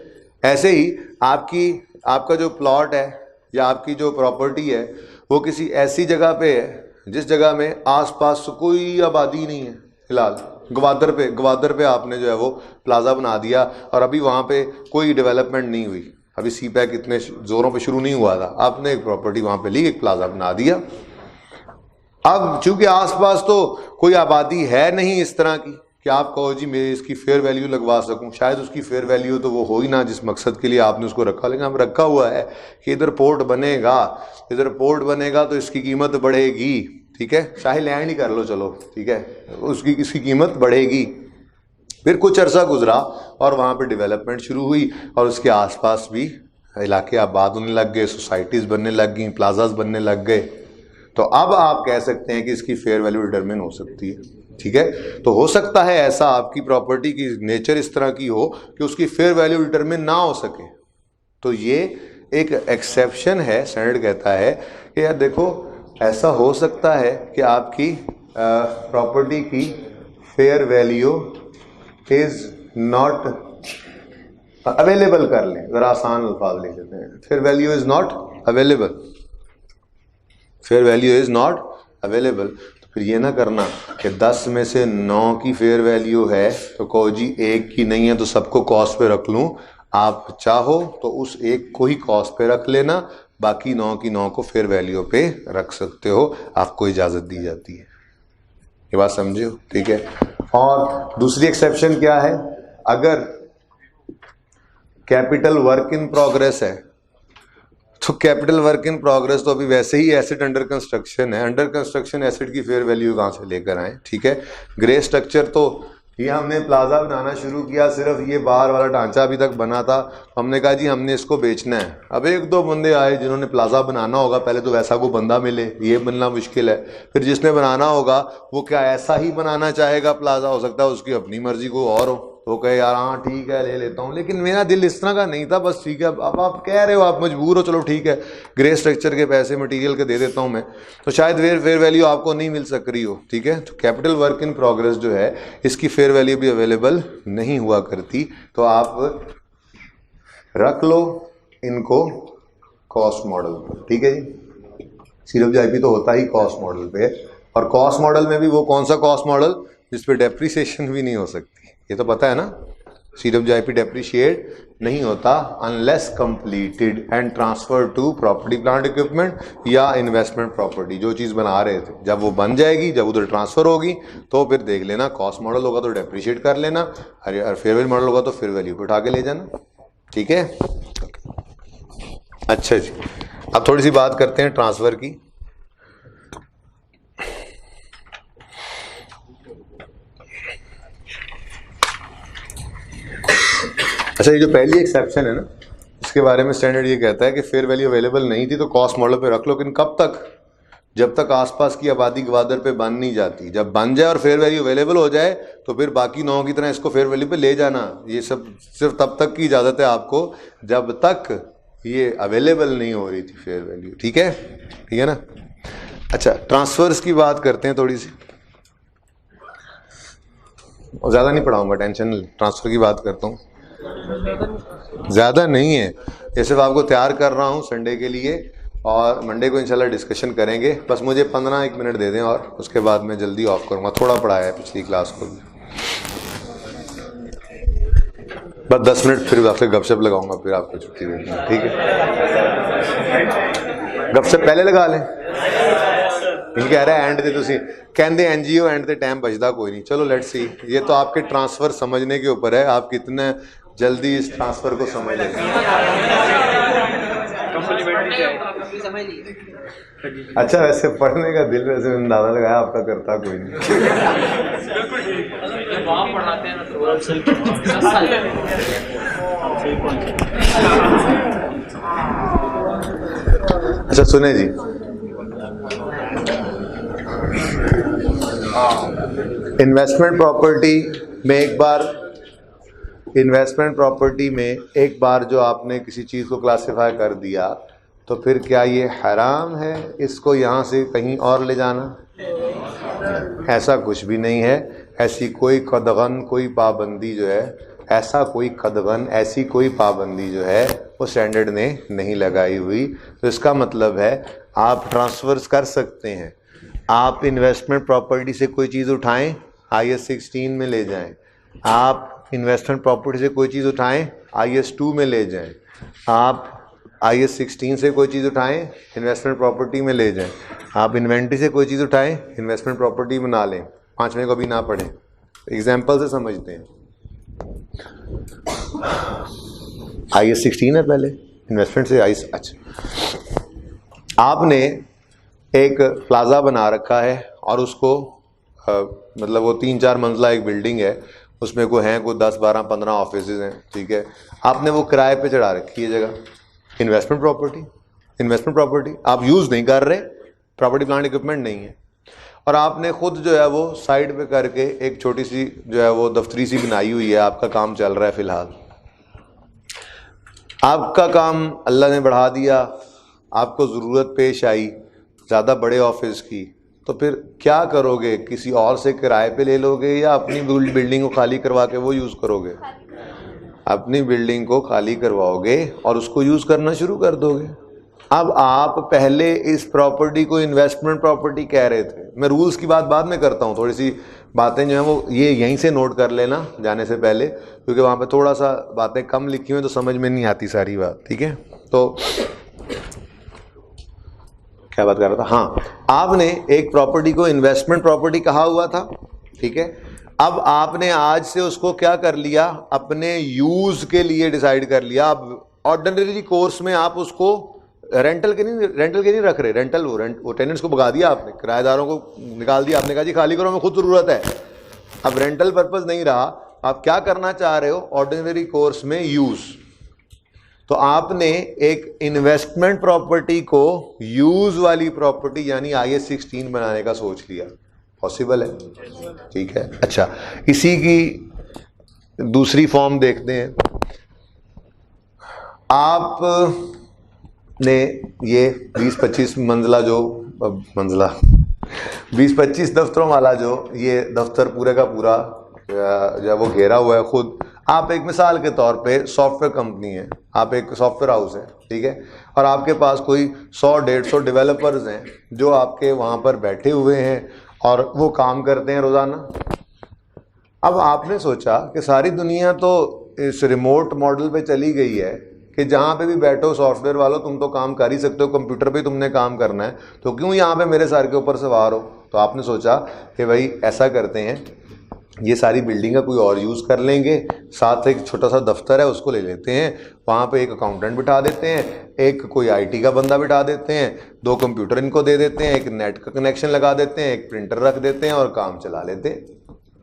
ऐसे ही आपका जो प्लॉट है या आपकी जो प्रॉपर्टी है वो किसी ऐसी जगह पे है जिस जगह में आसपास कोई आबादी नहीं है, फिलहाल ग्वादर पे आपने जो है वो प्लाजा बना दिया और अभी वहाँ पे कोई डेवलपमेंट नहीं हुई, अभी CPEC इतने जोरों पे शुरू नहीं हुआ था, आपने एक प्रॉपर्टी वहाँ पे ली, एक प्लाजा बना दिया। अब चूंकि आसपास तो कोई आबादी है नहीं इस तरह की कि आप कहो जी मैं इसकी फेयर वैल्यू लगवा सकूं, शायद उसकी फेयर वैल्यू तो वो हो ही ना जिस मकसद के लिए आपने उसको रखा, लेकिन अब रखा हुआ है कि इधर पोर्ट बनेगा तो इसकी कीमत बढ़ेगी, ठीक है, चाहे लैंड ही कर लो चलो, ठीक है, इसकी कीमत बढ़ेगी। फिर कुछ अरसा गुजरा और वहाँ पे डेवलपमेंट शुरू हुई और उसके आसपास भी इलाके आबाद होने लग गए, सोसाइटीज़ बनने लग गई, प्लाजाज बनने लग गए, तो अब आप कह सकते हैं कि इसकी फेयर वैल्यू डिटरमिन हो सकती है, ठीक है। तो हो सकता है ऐसा आपकी प्रॉपर्टी की नेचर इस तरह की हो कि उसकी फेयर वैल्यू डिटरमिन ना हो सके, तो ये एक एक्सेप्शन है। स्टैंडर्ड कहता है कि यार देखो ऐसा हो सकता है कि आपकी प्रॉपर्टी की fair value is not available, कर लें ज़रा आसान अल्फाज लिख देते हैं, fair value is not available, fair value is not available. तो फिर ये ना करना कि 10 में से 9 की फेयर वैल्यू है तो कहो जी 1 की नहीं है तो सबको कॉस्ट पे रख लूँ, आप चाहो तो उस 1 को ही कॉस्ट पे रख लेना, बाकी 9 की 9 को फेयर वैल्यू पे रख सकते हो, आपको इजाज़त दी जाती है, ये बात समझे हो, ठीक है। और दूसरी एक्सेप्शन क्या है, अगर कैपिटल वर्क इन प्रोग्रेस है तो कैपिटल वर्क इन प्रोग्रेस तो अभी वैसे ही एसेट अंडर कंस्ट्रक्शन है, अंडर कंस्ट्रक्शन एसेट की फेयर वैल्यू कहाँ से लेकर आए, ठीक है। ग्रे स्ट्रक्चर तो ये हमने प्लाजा बनाना शुरू किया, सिर्फ ये बाहर वाला ढांचा अभी तक बना था, हमने कहा जी हमने इसको बेचना है। अब 1-2 बंदे आए जिन्होंने प्लाजा बनाना होगा, पहले तो वैसा को बंदा मिले, ये बनना मुश्किल है, फिर जिसने बनाना होगा वो क्या ऐसा ही बनाना चाहेगा प्लाजा, हो सकता है उसकी अपनी मर्जी को और हो, तो कहे यार हाँ ठीक है ले लेता हूँ, लेकिन मेरा दिल इस तरह का नहीं था, बस ठीक है अब आप कह रहे हो, आप मजबूर हो, चलो ठीक है ग्रे स्ट्रक्चर के पैसे मटेरियल के दे देता हूँ मैं, तो शायद फेयर वैल्यू आपको नहीं मिल सक रही हो, ठीक है। तो कैपिटल वर्क इन प्रोग्रेस जो है इसकी फेयर वैल्यू भी अवेलेबल नहीं हुआ करती, तो आप रख लो इनको कॉस्ट मॉडल पर, ठीक है जी। CWIP तो होता ही कॉस्ट मॉडल पे, और कॉस्ट मॉडल में भी वो कौन सा कॉस्ट मॉडल जिस पे डेप्रिसिएशन भी नहीं हो सकती, ये तो पता है ना। CWIP डेप्रिशिएट नहीं होता unless completed and transfer to property plant equipment या इन्वेस्टमेंट प्रॉपर्टी। जो चीज़ बना रहे थे जब वो बन जाएगी, जब उधर ट्रांसफर होगी तो फिर देख लेना, कॉस्ट मॉडल होगा तो डेप्रिशिएट कर लेना, और फेयर वैल्यू मॉडल होगा तो फेयर वैल्यू पे उठा के ले जाना। ठीक है, अच्छा जी। अब थोड़ी सी बात करते हैं ट्रांसफर की। अच्छा, ये जो पहली एक्सेप्शन है ना, इसके बारे में स्टैंडर्ड ये कहता है कि फेयर वैल्यू अवेलेबल नहीं थी तो कॉस्ट मॉडल पे रख लो, लेकिन कब तक? जब तक आसपास की आबादी ग्वादर पे बन नहीं जाती। जब बन जाए और फेयर वैल्यू अवेलेबल हो जाए तो फिर बाकी 9 की तरह इसको फेयर वैल्यू पे ले जाना। ये सब सिर्फ तब तक की इजाज़त है आपको जब तक ये अवेलेबल नहीं हो रही थी फेयर वैल्यू। ठीक है, ठीक है ना। अच्छा, ट्रांसफर्स की बात करते हैं थोड़ी सी, और ज़्यादा नहीं पढ़ाऊँगा, टेंशन नहीं। ट्रांसफ़र की बात करता हूँ, ज़्यादा नहीं है, ये सिर्फ आपको तैयार कर रहा हूँ संडे के लिए, और मंडे को इंशाल्लाह डिस्कशन करेंगे। बस मुझे 15-1 मिनट दे दें और उसके बाद मैं जल्दी ऑफ करूँगा। थोड़ा पढ़ाया है पिछली क्लास को भी, बस 10 मिनट फिर आपसे गपशप लगाऊंगा, फिर आपको छुट्टी दे दूँगा। ठीक है, गपशप पहले लगा लें। ये कह रहा है एंड ते तुसी कहते NGO एंड ते टाइम बचता कोई नहीं। चलो लेट्स सी, ये तो आपके ट्रांसफ़र समझने के ऊपर है, आप कितने जल्दी इस ट्रांसफ़र को समझ लेंगे। अच्छा, वैसे पढ़ने का दिल, वैसे अंदाजा लगाया आपका करता कोई नहीं। अच्छा सुने जी, इन्वेस्टमेंट प्रॉपर्टी में एक बार जो आपने किसी चीज़ को क्लासिफाई कर दिया तो फिर क्या ये हराम है इसको यहाँ से कहीं और ले जाना? ऐसा कुछ भी नहीं है। ऐसी कोई कदगन, कोई पाबंदी जो है, ऐसा कोई कदगन, ऐसी कोई पाबंदी जो है वो स्टैंडर्ड ने नहीं लगाई हुई। तो इसका मतलब है आप ट्रांसफर्स कर सकते हैं। आप इन्वेस्टमेंट प्रॉपर्टी से कोई चीज़ उठाएं, IS 16 में ले जाएं। आप इन्वेस्टमेंट प्रॉपर्टी से कोई चीज़ उठाएं, IS 2 में ले जाएं। आप IS 16 से कोई चीज़ उठाएं, इन्वेस्टमेंट प्रॉपर्टी में ले जाएं। आप इन्वेंट्री से कोई चीज़ उठाएं, इन्वेस्टमेंट प्रॉपर्टी बना लें। 5वें को भी ना पढ़ें, एग्जाम्पल से समझते हैं। IS 16 है पहले, इन्वेस्टमेंट से IS। अच्छा, आपने एक प्लाज़ा बना रखा है और उसको मतलब वो 3-4 मंजिला एक बिल्डिंग है, उसमें कोई 10-12-15 ऑफिस हैं। ठीक है, आपने वो किराए पे चढ़ा रखी है जगह। इन्वेस्टमेंट प्रॉपर्टी आप यूज़ नहीं कर रहे, प्रॉपर्टी प्लांट इक्विपमेंट नहीं है, और आपने खुद जो है वो साइड पे करके एक छोटी सी जो है वो दफ्तरी सी बनाई हुई है। आपका काम चल रहा है फ़िलहाल, आपका काम अल्लाह ने बढ़ा दिया, आपको ज़रूरत पेश आई ज़्यादा बड़े ऑफिस की, तो फिर क्या करोगे? किसी और से किराए पे ले लोगे या अपनी बिल्डिंग को खाली करवा के वो यूज़ करोगे? अपनी बिल्डिंग को खाली करवाओगे और उसको यूज़ करना शुरू कर दोगे। अब आप पहले इस प्रॉपर्टी को इन्वेस्टमेंट प्रॉपर्टी कह रहे थे। मैं रूल्स की बात बाद में करता हूँ, थोड़ी सी बातें जो हैं वो ये यहीं से नोट कर लेना जाने से पहले, क्योंकि वहाँ पे थोड़ा सा बातें कम लिखी हुई हैं तो समझ में नहीं आती सारी बात। ठीक है, तो क्या बात कर रहा था? हाँ, आपने एक प्रॉपर्टी को इन्वेस्टमेंट प्रॉपर्टी कहा हुआ था। ठीक है, अब आपने आज से उसको क्या कर लिया, अपने यूज़ के लिए डिसाइड कर लिया। अब ऑर्डिनरी कोर्स में आप उसको रेंटल के नहीं रख रहे। रेंटल वो टेनेंट्स को भगा दिया आपने, किराएदारों को निकाल दिया, आपने कहा जी खाली करो, हमें खुद ज़रूरत है। अब रेंटल पर्पज़ नहीं रहा, आप क्या करना चाह रहे हो? ऑर्डिनरी कोर्स में यूज़। तो आपने एक इन्वेस्टमेंट प्रॉपर्टी को यूज़ वाली प्रॉपर्टी यानी IS 16 बनाने का सोच लिया। पॉसिबल है? ठीक है। अच्छा, इसी की दूसरी फॉर्म देखते हैं। आपने ये 20-25 मंजिला जो 20-25 दफ्तरों वाला जो ये दफ्तर पूरे का पूरा जब वो घेरा हुआ है खुद, आप एक मिसाल के तौर पे सॉफ्टवेयर कंपनी है, आप एक सॉफ्टवेयर हाउस है। ठीक है, और आपके पास कोई 100-150 डेवलपर्स हैं जो आपके वहाँ पर बैठे हुए हैं और वो काम करते हैं रोज़ाना। अब आपने सोचा कि सारी दुनिया तो इस रिमोट मॉडल पे चली गई है कि जहाँ पे भी बैठो सॉफ्टवेयर वालों तुम तो काम कर ही सकते हो, कंप्यूटर पे तुमने काम करना है, तो क्यों यहाँ पे मेरे सर के ऊपर सवार हो। तो आपने सोचा कि भाई ऐसा करते हैं, ये सारी बिल्डिंग का कोई और यूज़ कर लेंगे, साथ एक छोटा सा दफ्तर है उसको ले लेते हैं, वहाँ पे एक अकाउंटेंट बिठा देते हैं, एक कोई आईटी का बंदा बिठा देते हैं, 2 कंप्यूटर इनको दे देते हैं, एक नेट का कनेक्शन लगा देते हैं, एक प्रिंटर रख देते हैं और काम चला लेते हैं।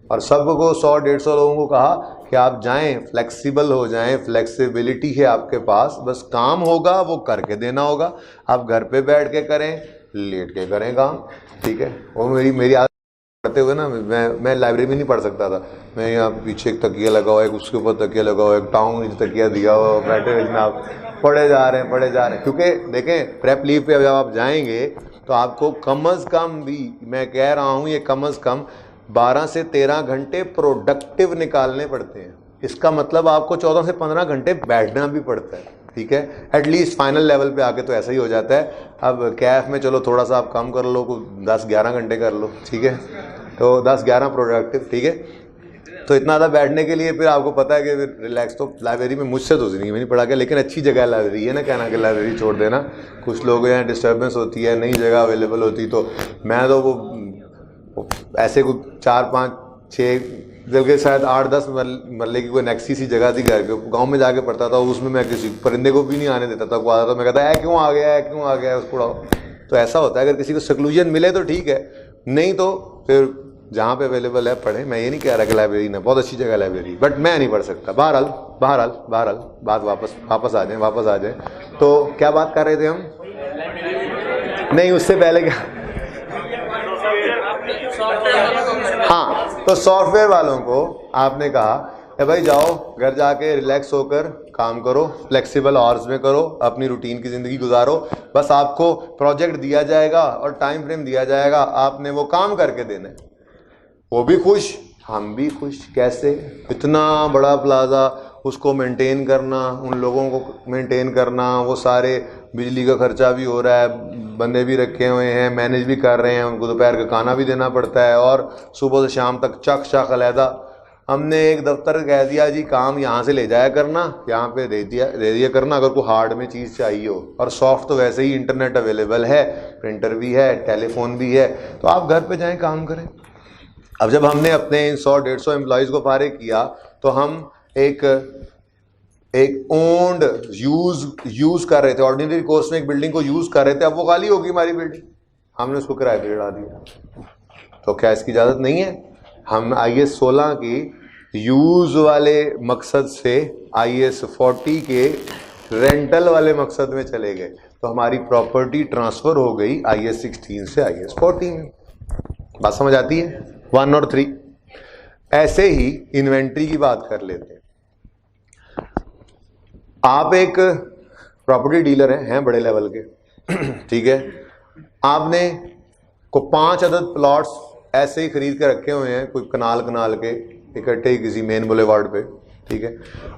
और सबको 100-150 लोगों को कहा कि आप जाएं, फ्लेक्सिबल हो जाएं, फ्लेक्सिबिलिटी है आपके पास, बस काम होगा वो करके देना होगा, आप घर पे बैठ के करें, लेट के करें काम, ठीक है। वो मेरी आदत पढ़ते हुए ना, मैं लाइब्रेरी में नहीं पढ़ सकता था, मैं यहाँ पीछे एक तकिया लगा हुआ है, उसके ऊपर तकिया लगा हुआ है, एक टाउन नीचे तकिया दिया हुआ, बैठे हुए जनाब पढ़े जा रहे हैं, क्योंकि देखें प्रेप लीव पे जब आप जाएंगे तो आपको कम अज़ कम भी, मैं कह रहा हूँ ये कम अज़ कम 12 से 13 घंटे प्रोडक्टिव निकालने पड़ते हैं। इसका मतलब आपको 14 से 15 घंटे बैठना भी पड़ता है, ठीक है। एटलीस्ट फाइनल लेवल पे आके तो ऐसा ही हो जाता है। अब कैफ में चलो थोड़ा सा आप कम कर लो, कुछ 10-11 घंटे कर लो, ठीक है, तो 10-11 प्रोडक्टिव, ठीक है। तो इतना ज़्यादा बैठने के लिए फिर आपको पता है कि फिर रिलैक्स तो लाइब्रेरी में मुझसे तो जिंदगी में नहीं पढ़ा गया, लेकिन अच्छी जगह लाइब्रेरी है ना, कहना कि लाइब्रेरी छोड़ देना, कुछ लोग यहाँ डिस्टर्बेंस होती है, नई जगह अवेलेबल होती, तो मैं तो वो ऐसे कुछ 4-5-6 बल्कि शायद 8-10 मरले की कोई नेक्सी सी जगह थी घर के गांव में जाके पढ़ता था, उसमें मैं किसी परिंदे को भी नहीं आने देता था, वो आता था मैं कहता है क्यों आ गया है, क्यों आ गया है, उसको उड़ाओ। तो ऐसा होता है, अगर किसी को सक्लूजन मिले तो ठीक है, नहीं तो फिर जहाँ पे अवेलेबल है पढ़ें। मैं ये नहीं कह रहा कि लाइब्रेरी ना बहुत अच्छी जगह लाइब्रेरी, बट मैं नहीं पढ़ सकता। बहरहाल बात वापस आ जाए। तो क्या बात कर रहे थे हम? नहीं, उससे पहले क्या, हाँ, तो सॉफ्टवेयर वालों को आपने कहा कि भाई जाओ घर जाके रिलैक्स होकर काम करो, फ्लेक्सिबल आवर्स में करो, अपनी रूटीन की ज़िंदगी गुजारो, बस आपको प्रोजेक्ट दिया जाएगा और टाइम फ्रेम दिया जाएगा, आपने वो काम करके देना है। वो भी खुश, हम भी खुश। कैसे? इतना बड़ा प्लाजा, उसको मेंटेन करना, उन लोगों को मेंटेन करना, वो सारे बिजली का खर्चा भी हो रहा है, बंदे भी रखे हुए हैं, मैनेज भी कर रहे हैं, उनको दोपहर का खाना भी देना पड़ता है, और सुबह से शाम तक चक अलहदा। हमने एक दफ्तर कह दिया जी काम यहाँ से ले जाया करना, यहाँ पे दे दिया करना अगर कोई हार्ड में चीज़ चाहिए हो, और सॉफ्ट तो वैसे ही इंटरनेट अवेलेबल है, प्रिंटर भी है, टेलीफोन भी है, तो आप घर पे जाएं काम करें। अब जब हमने अपने 100-150 एम्प्लॉयज़ को फारिग किया तो हम एक ओन्ड यूज़ कर रहे थे, ऑर्डिनरी कोर्स में एक बिल्डिंग को यूज़ कर रहे थे, अब वो खाली होगी हमारी बिल्डिंग, हमने उसको किराए पे चढ़ा दिया। तो क्या इसकी इजाज़त नहीं है? हम IS 16 की यूज़ वाले मकसद से IS 40 के रेंटल वाले मकसद में चले गए, तो हमारी प्रॉपर्टी ट्रांसफ़र हो गई IS 16 से IS 40 में। बात समझ आती है? 1 और 3। ऐसे ही इन्वेंट्री की बात कर लेते हैं। आप एक प्रॉपर्टी डीलर हैं बड़े लेवल के, ठीक है, आपने को 5 अदद प्लॉट्स ऐसे ही खरीद के रखे हुए हैं, कोई कनाल के इकट्ठे किसी मेन बुलेवार्ड पे, ठीक है,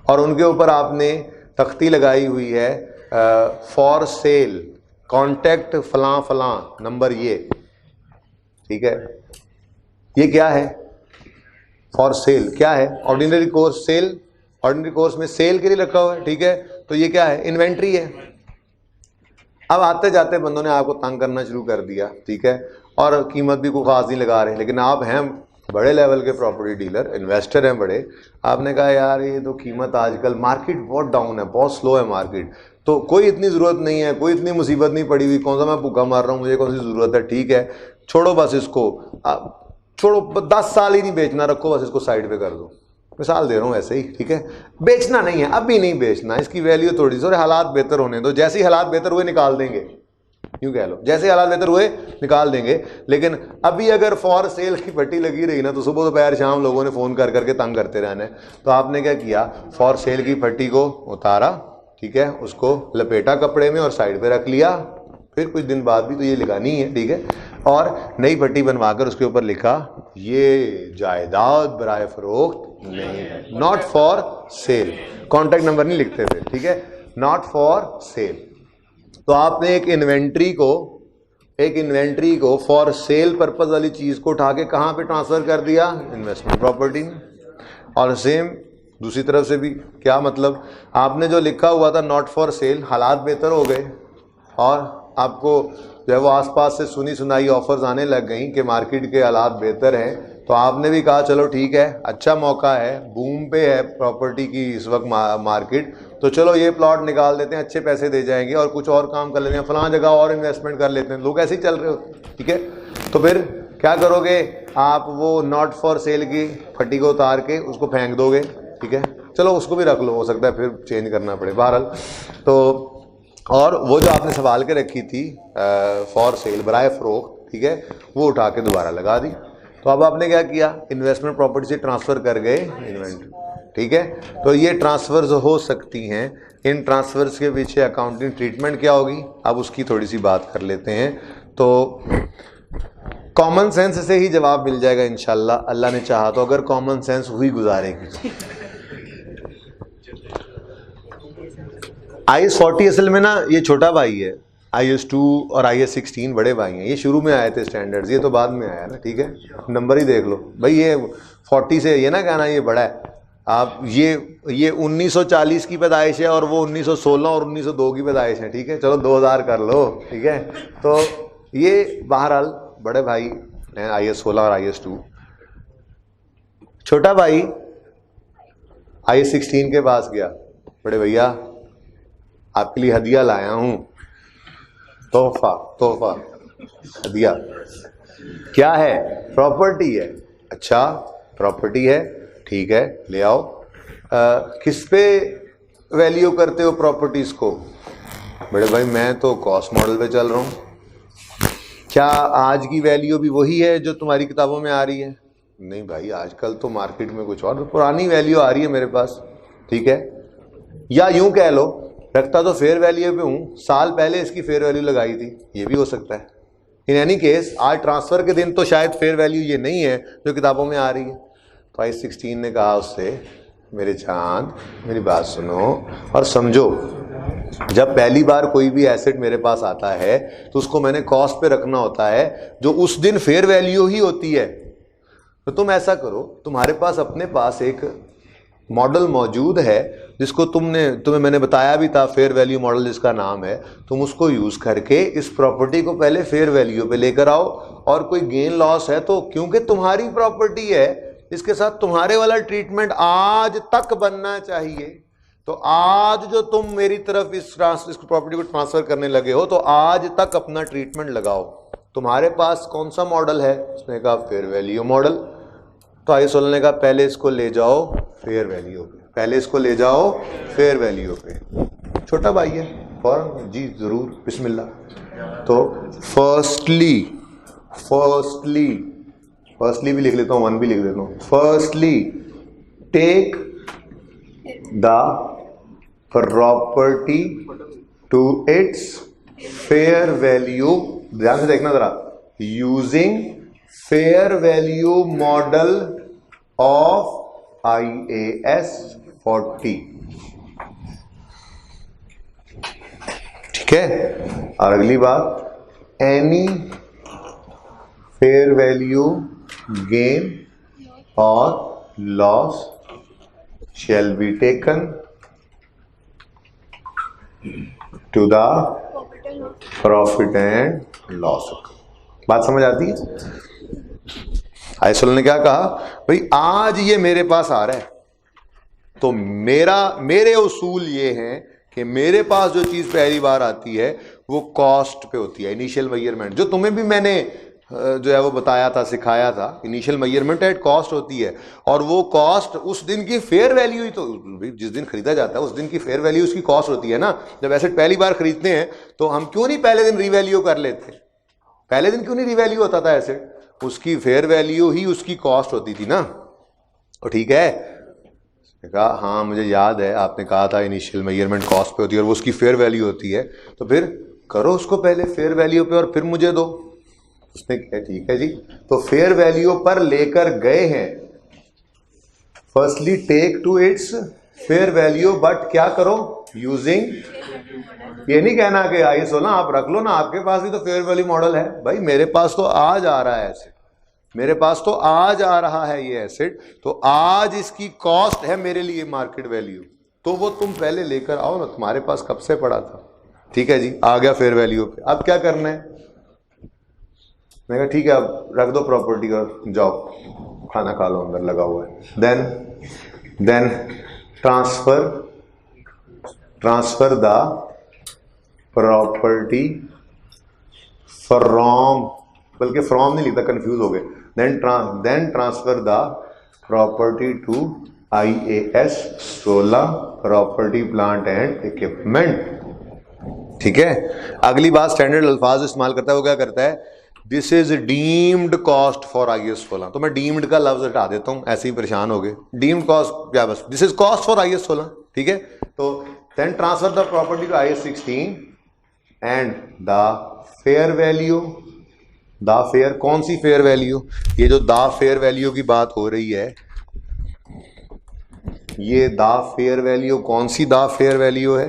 और उनके ऊपर आपने तख्ती लगाई हुई है फॉर सेल, कॉन्टैक्ट फलां नंबर ये, ठीक है। ये क्या है? फॉर सेल क्या है? Ordinary course sale, ordinary course में सेल के लिए रखा हुआ है, ठीक है। तो ये क्या है? इन्वेंट्री है। अब आते जाते बंदों ने आपको तंग करना शुरू कर दिया, ठीक है, और कीमत भी कोई खास नहीं लगा रहे, लेकिन आप हैं बड़े लेवल के प्रॉपर्टी डीलर, इन्वेस्टर हैं बड़े, आपने कहा यार ये तो कीमत आजकल मार्केट बहुत डाउन है, बहुत स्लो है मार्केट, तो कोई इतनी ज़रूरत नहीं है, कोई इतनी मुसीबत नहीं पड़ी हुई, कौन सा मैं भूखा मार रहा हूँ, मुझे कौन सी ज़रूरत है, ठीक है, छोड़ो बस इसको, छोड़ो 10 साल ही नहीं बेचना, रखो बस इसको साइड पे कर दो। मिसाल दे रहा हूँ ऐसे ही, ठीक है, बेचना नहीं है, अभी नहीं बेचना, इसकी वैल्यू थोड़ी सी, हालात बेहतर होने दो, जैसे ही हालात बेहतर हुए निकाल देंगे, यूँ कह लो, जैसे हालात बेहतर हुए निकाल देंगे। लेकिन अभी अगर फॉर सेल की पट्टी लगी रही ना, तो सुबह दोपहर शाम लोगों ने फ़ोन कर करके तंग करते रहना है। तो आपने क्या किया? फॉर सेल की पट्टी को उतारा, ठीक है, उसको लपेटा कपड़े में और साइड पे रख लिया, फिर कुछ दिन बाद भी तो ये लगानी है, ठीक है, और नई पट्टी बनवाकर उसके ऊपर लिखा ये जायदाद बराए फरोख्त नहीं है, not for sale, contact number नहीं लिखते थे, ठीक है, नॉट फॉर सेल। तो आपने एक इन्वेंट्री को एक इन्वेंट्री को फॉर सेल पर्पज वाली चीज को उठा के कहाँ पे ट्रांसफर कर दिया, इन्वेस्टमेंट प्रॉपर्टी में। और सेम दूसरी तरफ से भी, क्या मतलब, आपने जो लिखा हुआ था नॉट फॉर सेल, हालात बेहतर हो गए और आपको जो है वो आसपास से सुनी सुनाई ऑफर्स आने लग गई कि मार्केट के हालात बेहतर हैं, तो आपने भी कहा चलो ठीक है, अच्छा मौका है, बूम पे है प्रॉपर्टी की इस वक्त मार्केट, तो चलो ये प्लॉट निकाल देते हैं, अच्छे पैसे दे जाएंगे और कुछ और काम कर लेते हैं, फलां जगह और इन्वेस्टमेंट कर लेते हैं। लोग ऐसे ही चल रहे होते हैं, ठीक है। तो फिर क्या करोगे आप, वो नॉट फॉर सेल की फटी को उतार के उसको फेंक दोगे, ठीक है, चलो उसको भी रख लो, हो सकता है फिर चेंज करना पड़े, बहरहाल। तो और वो जो आपने संभाल के रखी थी फॉर सेल बराए फरोख्त, ठीक है, वो उठा के दोबारा लगा दी। तो अब आपने क्या किया, इन्वेस्टमेंट प्रॉपर्टी से ट्रांसफ़र कर गए इन्वेंट्री, ठीक है। तो ये ट्रांसफ़र्स हो सकती हैं, इन ट्रांसफ़र्स के पीछे अकाउंटिंग ट्रीटमेंट क्या होगी, अब उसकी थोड़ी सी बात कर लेते हैं। तो कॉमन सेंस से ही जवाब मिल जाएगा इंशाल्लाह, अल्लाह ने चाहा तो, अगर कॉमन सेंस हुई गुजारेगी। IS 40 असल में ना ये छोटा भाई है, IS 2 और IS 16 बड़े भाई हैं, ये शुरू में आए थे स्टैंडर्ड्स, ये तो बाद में आया ना, ठीक है, नंबर ही देख लो भाई, ये 40 से ये ना कहना ये बड़ा है। आप ये 1940 की पैदाइश है और वो 1916 और 1902 की पैदाइश है, ठीक है, चलो 2000 कर लो, ठीक है। तो ये बहरहाल बड़े भाई हैं IS 16 और IS 2, छोटा भाई IS 16 के पास गया, बड़े भैया आपके लिए हदिया लाया हूं, तोहफा हदिया। क्या है, प्रॉपर्टी है। अच्छा प्रॉपर्टी है, ठीक है, ले आओ। किस पे वैल्यू करते हो प्रॉपर्टीज को? बड़े भाई मैं तो कॉस्ट मॉडल पे चल रहा हूं। क्या आज की वैल्यू भी वही है जो तुम्हारी किताबों में आ रही है? नहीं भाई, आजकल तो मार्केट में कुछ और, तो पुरानी वैल्यू आ रही है मेरे पास, ठीक है। या यूं कह लो, रखता तो फेयर वैल्यू पे हूँ, साल पहले इसकी फेयर वैल्यू लगाई थी, ये भी हो सकता है। इन एनी केस आज ट्रांसफ़र के दिन तो शायद फेयर वैल्यू ये नहीं है जो किताबों में आ रही है। तो IS 16 ने कहा उससे, मेरे चांद मेरी बात सुनो और समझो, जब पहली बार कोई भी एसेट मेरे पास आता है तो उसको मैंने कॉस्ट पे रखना होता है, जो उस दिन फेयर वैल्यू ही होती है। तो तुम ऐसा करो, तुम्हारे पास अपने पास एक मॉडल मौजूद है जिसको तुम्हें मैंने बताया भी था, फेयर वैल्यू मॉडल जिसका नाम है, तुम उसको यूज़ करके इस प्रॉपर्टी को पहले फेयर वैल्यू पे लेकर आओ, और कोई गेन लॉस है तो क्योंकि तुम्हारी प्रॉपर्टी है इसके साथ तुम्हारे वाला ट्रीटमेंट आज तक बनना चाहिए। तो आज जो तुम मेरी तरफ इस प्रॉपर्टी को ट्रांसफ़र करने लगे हो, तो आज तक अपना ट्रीटमेंट लगाओ। तुम्हारे पास कौन सा मॉडल है? उसने कहा फेयर वैल्यू मॉडल। तो IS 16 ने कहा पहले इसको ले जाओ फेयर वैल्यू पे, पहले इसको ले जाओ फेयर वैल्यू पे। छोटा भाई है, फौरन जी ज़रूर, बिस्मिल्लाह। तो फर्स्टली भी लिख लेता हूँ, 1 भी लिख देता हूँ। Firstly take the property to its fair value, ध्यान से देखना जरा, using fair value model of IAS 40, ठीक है। और अगली बात, एनी फेयर वैल्यू गेन और loss shall be taken to the profit and loss। बात समझ आती है? IS 16 ने क्या कहा, भाई आज ये मेरे पास आ रहा है तो मेरे उसूल ये हैं कि मेरे पास जो चीज़ पहली बार आती है वो कॉस्ट पे होती है, इनिशियल मेजरमेंट, जो तुम्हें भी मैंने जो है वो बताया था, सिखाया था। इनिशियल मेजरमेंट एट कॉस्ट होती है, और वो कॉस्ट उस दिन की फेयर वैल्यू ही, तो जिस दिन खरीदा जाता है उस दिन की फेयर वैल्यू उसकी कॉस्ट होती है ना। जब एसेट पहली बार खरीदते हैं तो हम क्यों नहीं पहले दिन रीवैल्यू कर लेते? पहले दिन क्यों नहीं रीवैल्यू होता था एसेट? उसकी फेयर वैल्यू ही उसकी कॉस्ट होती थी ना। और ठीक है, कहा हाँ मुझे याद है आपने कहा था इनिशियल मेजरमेंट कॉस्ट पे होती है और वो उसकी फेयर वैल्यू होती है, तो फिर करो उसको पहले फेयर वैल्यू पे और फिर मुझे दो। उसने कहा ठीक है जी, तो फेयर वैल्यू पर लेकर गए हैं। Firstly take to its fair value, but क्या करो, यूजिंग, ये नहीं कहना कि आई 16 आप रख लो ना, आपके पास भी तो फेयर वैल्यू मॉडल है। भाई मेरे पास तो आज आ रहा है एसेट, मेरे पास तो आज आ रहा है ये एसेट, तो आज इसकी कॉस्ट है मेरे लिए मार्केट वैल्यू, तो वो तुम पहले लेकर आओ ना, तुम्हारे पास कब से पड़ा था। ठीक है जी, आ गया फेयर वैल्यू पे, अब क्या करना है, मैं कहा ठीक है अब रख दो प्रॉपर्टी और जाओ खाना खा लो, अंदर लगा हुआ है। Then transfer the property from, बल्कि फ्रॉम नहीं लिखता, कंफ्यूज हो गए, then transfer the property to IAS 16 property plant and equipment. ठीक है, अगली बात स्टैंडर्ड अल्फाज इस्तेमाल करता है, वो क्या करता है, this is deemed cost for IAS 16, तो मैं डीम्ड का लफ्ज हटा देता हूं, ऐसे ही परेशान हो गए, डीम्ड कॉस्ट क्या, बस this is cost for IAS 16। ठीक है, तो then transfer the property to IAS 16 and the fair value, the fair, कौन सी फेयर वैल्यू, ये जो द फेयर वैल्यू की बात हो रही है, ये द फेयर वैल्यू, कौन सी द फेयर वैल्यू है,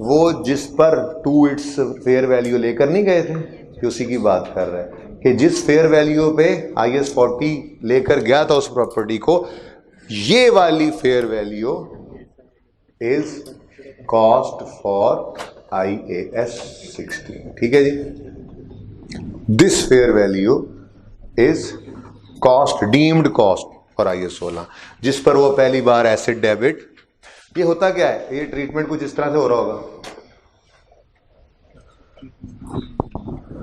वो जिस पर टू इट्स फेयर वैल्यू लेकर नहीं गए थे, उसी की बात कर रहे हैं कि जिस फेयर वैल्यू पे IAS 40 लेकर गया था उस प्रॉपर्टी को, ये वाली fair value is cost for IAS 16। ठीक है जी, this fair value is cost, deemed cost for IAS 16, जिस पर वो पहली बार एसेट डेबिट, ये होता क्या है, ये ट्रीटमेंट कुछ इस तरह से हो रहा होगा,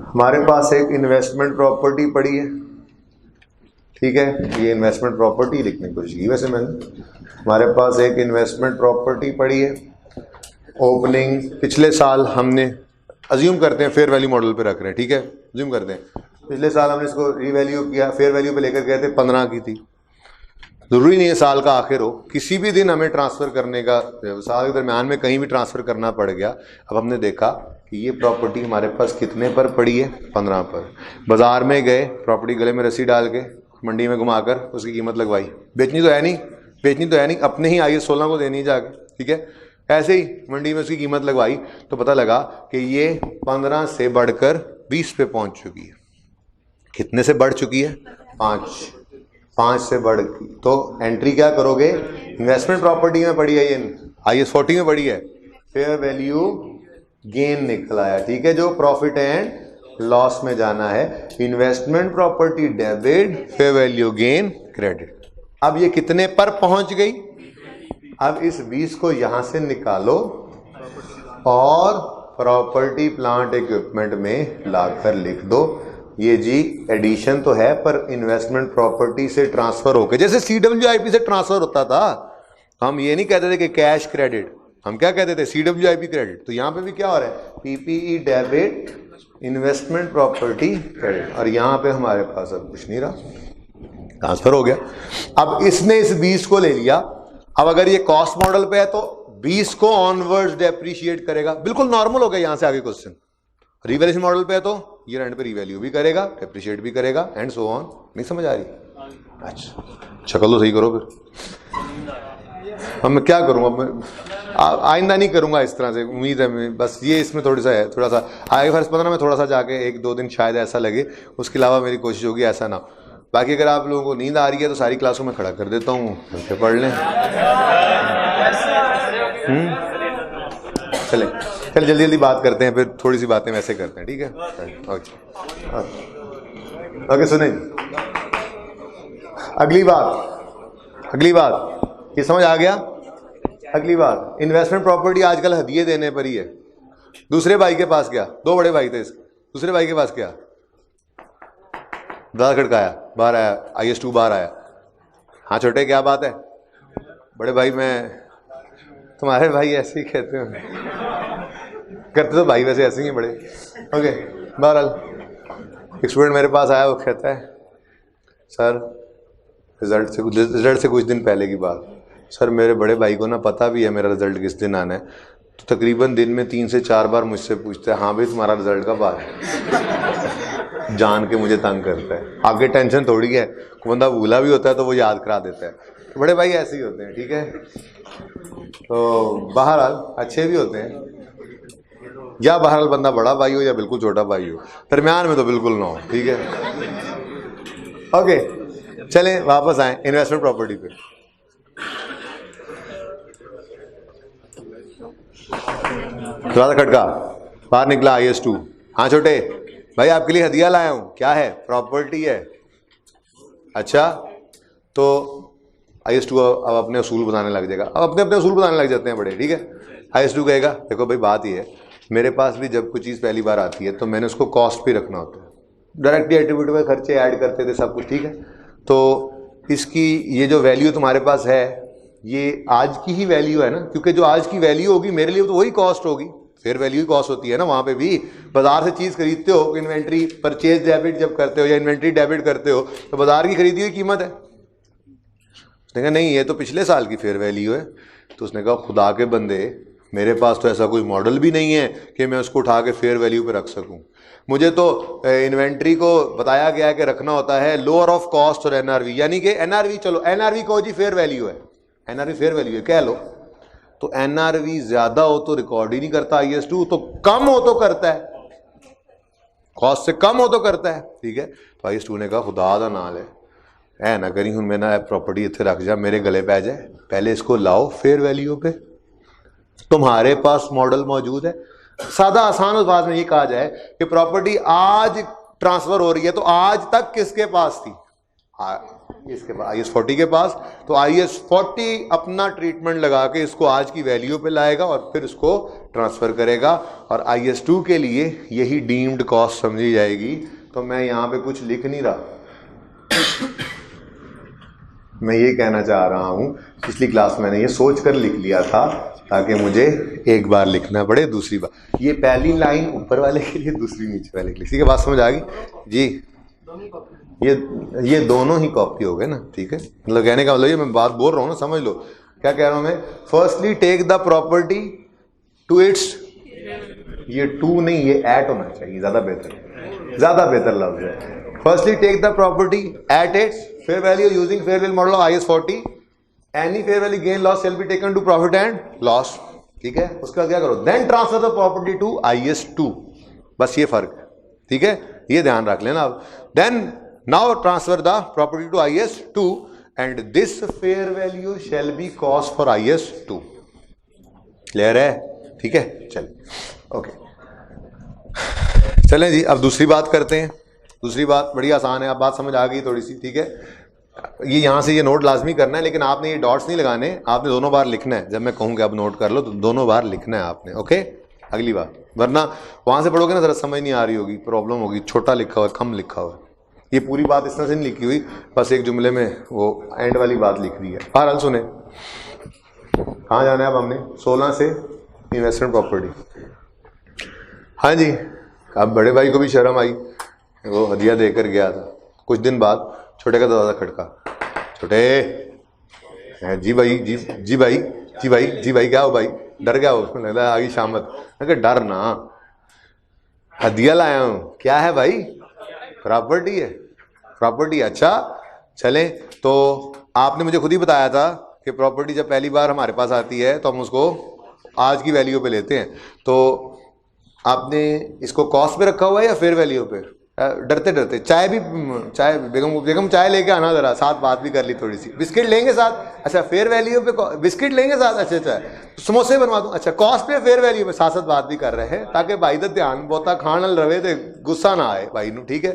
हमारे पास एक इन्वेस्टमेंट प्रॉपर्टी पड़ी है, ठीक है, ये इन्वेस्टमेंट प्रॉपर्टी लिखने की कोशिश की वैसे मैंने, हमारे पास एक इन्वेस्टमेंट प्रॉपर्टी पड़ी है, ओपनिंग पिछले साल हमने, अज्यूम करते हैं फेयर वैल्यू मॉडल पे रख रहे हैं, ठीक है, अज्यूम करते हैं पिछले साल हमने इसको रीवैल्यू किया, फेयर वैल्यू पे लेकर गए थे 15 की थी, ज़रूरी नहीं है साल का आखिर हो, किसी भी दिन हमें ट्रांसफ़र करने का, साल के दरमियान में कहीं भी ट्रांसफ़र करना पड़ गया। अब हमने देखा कि ये प्रॉपर्टी हमारे पास कितने पर पड़ी है, 15 पर, बाज़ार में गए, प्रॉपर्टी गले में रस्सी डाल के मंडी में घुमाकर उसकी कीमत लगवाई, बेचनी तो है नहीं, अपने ही IAS 16 को देनी जाके, ठीक है, ऐसे ही मंडी में उसकी कीमत लगवाई तो पता लगा कि ये 15 से बढ़कर 20 पे पहुंच चुकी है। कितने से बढ़ चुकी है, 5 से बढ़, तो एंट्री क्या करोगे, इन्वेस्टमेंट प्रॉपर्टी में पड़ी है, ये IAS 40 में पड़ी है, फेयर वैल्यू गेन निकल आया, ठीक है, जो प्रॉफिट एंड लॉस में जाना है, investment property debit, fair value gain credit. अब ये कितने पर पहुंच गई, अब इस 20 को यहां से निकालो और प्रॉपर्टी प्लांट इक्विपमेंट में लाकर लिख दो, ये जी एडिशन तो है पर इन्वेस्टमेंट प्रॉपर्टी से ट्रांसफर होकर, जैसे CWIP से ट्रांसफर होता था, हम ये नहीं कहते थे कि कैश क्रेडिट, हम क्या कहते थे, CWIP क्रेडिट, तो यहाँ पे भी क्या हो रहा है, PPE debit, investment property credit, और यहाँ पे हमारे पास अब कुछ नहीं रहा, ट्रांसफर हो गया। अब इसने इस 20 को ले लिया, अब अगर ये कॉस्ट मॉडल पे है तो 20 को ऑनवर्ड्स डेप्रीशिएट करेगा, बिल्कुल नॉर्मल हो गया यहाँ से आगे क्वेश्चन। रिवैल्यूएशन मॉडल पे है तो ईयर एंड पे रिवैल्यू भी करेगा, डेप्रीशिएट भी करेगा, एंड सो ऑन। नहीं समझ आ रही, अच्छा शक्ल तो सही करो फिर। अब मैं क्या करूँ, अब मैं आइंदा नहीं करूँगा इस तरह से, उम्मीद है मैं, बस ये इसमें थोड़ा सा आगे फर्स्ट 15 में थोड़ा सा जाके 1-2 दिन शायद ऐसा लगे, उसके अलावा मेरी कोशिश होगी ऐसा ना। बाकी अगर आप लोगों को नींद आ रही है तो सारी क्लासों में खड़ा कर देता हूँ, फिर पढ़ लें। चले जल्दी जल्दी बात करते हैं, फिर थोड़ी सी बातें वैसे करते हैं, ठीक है, ओके सुने। अगली बात ये समझ आ गया। अगली बात, इन्वेस्टमेंट प्रॉपर्टी आजकल हदिये देने पर ही है। दूसरे भाई के पास गया, 2 बड़े भाई थे इसके, दूसरे भाई के पास गया, दादा खड़काया, बाहर आया, IAS 2 बाहर आया, हाँ छोटे क्या बात है, बड़े भाई मैं, तुम्हारे भाई ऐसे ही कहते हैं, करते तो भाई वैसे ऐसे ही बड़े, ओके। बहरहाल एक स्टूडेंट मेरे पास आया, वो कहता है सर रिजल्ट से कुछ दिन पहले की बात, सर मेरे बड़े भाई को ना पता भी है मेरा रिजल्ट किस दिन आना है, तो तकरीबन दिन में 3 से 4 बार मुझसे पूछता है, हाँ भाई तुम्हारा रिजल्ट कब आ रहा है, जान के मुझे तंग करता है। आगे टेंशन थोड़ी है, बंदा भूला भी होता है तो वो याद करा देता है। बड़े भाई ऐसे ही होते हैं, ठीक है। तो बहरहाल अच्छे भी होते हैं, या बहरहाल बंदा बड़ा भाई हो या बिल्कुल छोटा भाई हो, दरमियान में तो बिल्कुल ना हो, ठीक है। ओके, चलें वापस आए इन्वेस्टमेंट प्रॉपर्टी पे। थोड़ा सा खटका, बाहर निकला IS2। हाँ छोटे भाई, आपके लिए हदिया लाया हूँ। क्या है? प्रॉपर्टी है। अच्छा, तो IS2 अब अपने असूल बताने लग जाएगा। अब अपने अपने असूल बताने लग जाते हैं बड़े, ठीक है। IS2 कहेगा देखो भाई बात ये है, मेरे पास भी जब कोई चीज़ पहली बार आती है तो मैंने उसको कॉस्ट पे रखना होता है, डायरेक्टली एट्रीब्यूटेबल खर्चे ऐड करते थे सब कुछ, ठीक है। तो इसकी ये जो वैल्यू तुम्हारे पास है ये आज की ही वैल्यू है ना, क्योंकि जो आज की वैल्यू होगी मेरे लिए तो वही कॉस्ट होगी, फेयर वैल्यू ही कॉस्ट होती है ना। वहाँ पे भी बाजार से चीज़ खरीदते हो, इन्वेंट्री परचेज डेबिट जब करते हो या इन्वेंट्री डेबिट करते हो तो बाजार की खरीदी हुई कीमत है। उसने कहा नहीं ये तो पिछले साल की फेयर वैल्यू है। तो उसने कहा खुदा के बंदे, मेरे पास तो ऐसा कोई मॉडल भी नहीं है कि मैं उसको उठा के फेयर वैल्यू पे रख सकूं। मुझे तो इन्वेंट्री को बताया गया है कि रखना होता है लोअर ऑफ कॉस्ट और NRV, यानी कि NRV, चलो NRV को जी फेयर वैल्यू है, NRV फेयर वैल्यू है कह लो, तो NRV ज्यादा हो तो रिकॉर्ड ही नहीं करता IS2, तो कम हो तो करता है, कॉस्ट से कम हो तो करता है, ठीक है। तो IS2 ने कहा खुदा दा नाल है ना करी, हूँ मैं ना प्रॉपर्टी इतने रख जा, मेरे गले पै जाए, पहले इसको लाओ फेयर वैल्यू पे। तुम्हारे पास मॉडल मौजूद है। सादा आसान उस बात में ये कहा जाए कि प्रॉपर्टी आज ट्रांसफर हो रही है तो आज तक किसके पास थी? इसके पास, IS40 के पास। तो IS40 अपना ट्रीटमेंट लगा के इसको आज की वैल्यू पे लाएगा और फिर इसको ट्रांसफर करेगा, और IS2 के लिए यही डीम्ड कॉस्ट समझी जाएगी। तो मैं यहाँ पे कुछ लिख नहीं रहा, मैं ये कहना चाह रहा हूँ पिछली क्लास मैंने ये सोच कर लिख लिया था ताकि मुझे एक बार लिखना पड़े, दूसरी बार ये पहली लाइन ऊपर वाले के लिए, दूसरी नीचे वाले के लिए, ठीक है। बात समझ आ गई जी? ये दोनों ही कॉपी हो गए ना, ठीक है। मतलब कहने का मतलब ये मैं बात बोल रहा हूँ ना, समझ लो क्या कह रहा हूँ मैं। Firstly take the property to its, ये टू नहीं ये एट होना चाहिए, ज्यादा बेहतर लफ्ज है। Firstly take the property at its fair value using fair value model of IS40, any fair value gain loss shall be taken to profit and loss, ठीक है। उसके बाद क्या करो, then transfer the property to IS2, बस ये फर्क है, ठीक है, ये ध्यान रख लेना अब। Then now transfer the property to IS2 and this fair value shall be cost for IS2। Clear है? ठीक है, चलिए ओके, चलें जी अब दूसरी बात करते हैं। दूसरी बात बड़ी आसान है, अब बात समझ आ गई थोड़ी सी, ठीक है। ये यहाँ से ये नोट लाजमी करना है, लेकिन आपने ये डॉट्स नहीं लगाने, आपने दोनों बार लिखना है। जब मैं कहूँगा अब नोट कर लो तो दोनों बार लिखना है आपने, ओके। अगली बार, वरना वहाँ से पढ़ोगे ना जरा समझ नहीं आ रही होगी, प्रॉब्लम होगी, छोटा लिखा हुआ है, कम लिखा हुआ है। ये पूरी बात इस तरह से नहीं लिखी हुई, बस एक जुमले में वो एंड वाली बात लिख दी है। बहरहाल सुने, कहाँ जाना है अब हमने? 16 से इन्वेस्टमेंट प्रॉपर्टी। हाँ जी, अब बड़े भाई को भी शर्म आई, वो हदिया देकर गया था। कुछ दिन बाद छोटे का दरवाजा खटका, छोटे जी भाई, जी भाई क्या हो भाई? डर गया, उसमें लग रहा आगे शामत। मैं कहा डर ना, हदिया लाया हूँ। क्या है भाई? प्रॉपर्टी है। प्रॉपर्टी, अच्छा चलें। तो आपने मुझे खुद ही बताया था कि प्रॉपर्टी जब पहली बार हमारे पास आती है तो हम उसको आज की वैल्यू पे लेते हैं। तो आपने इसको कॉस्ट पे रखा हुआ है या फेयर वैल्यू पे? डरते चाय बेगम चाय लेके आना जरा, साथ बात भी कर ली थोड़ी सी। बिस्किट लेंगे साथ? अच्छा फेयर वैल्यू पे बिस्किट लेंगे साथ? अच्छा समोसे बनवा दूं? अच्छा कॉस्ट पे फेयर वैल्यू पे साथ बात भी कर रहे हैं, ताकि भाई का ध्यान बहुता खाण वाल रहे थे, गुस्सा ना आए भाई नू, ठीक है।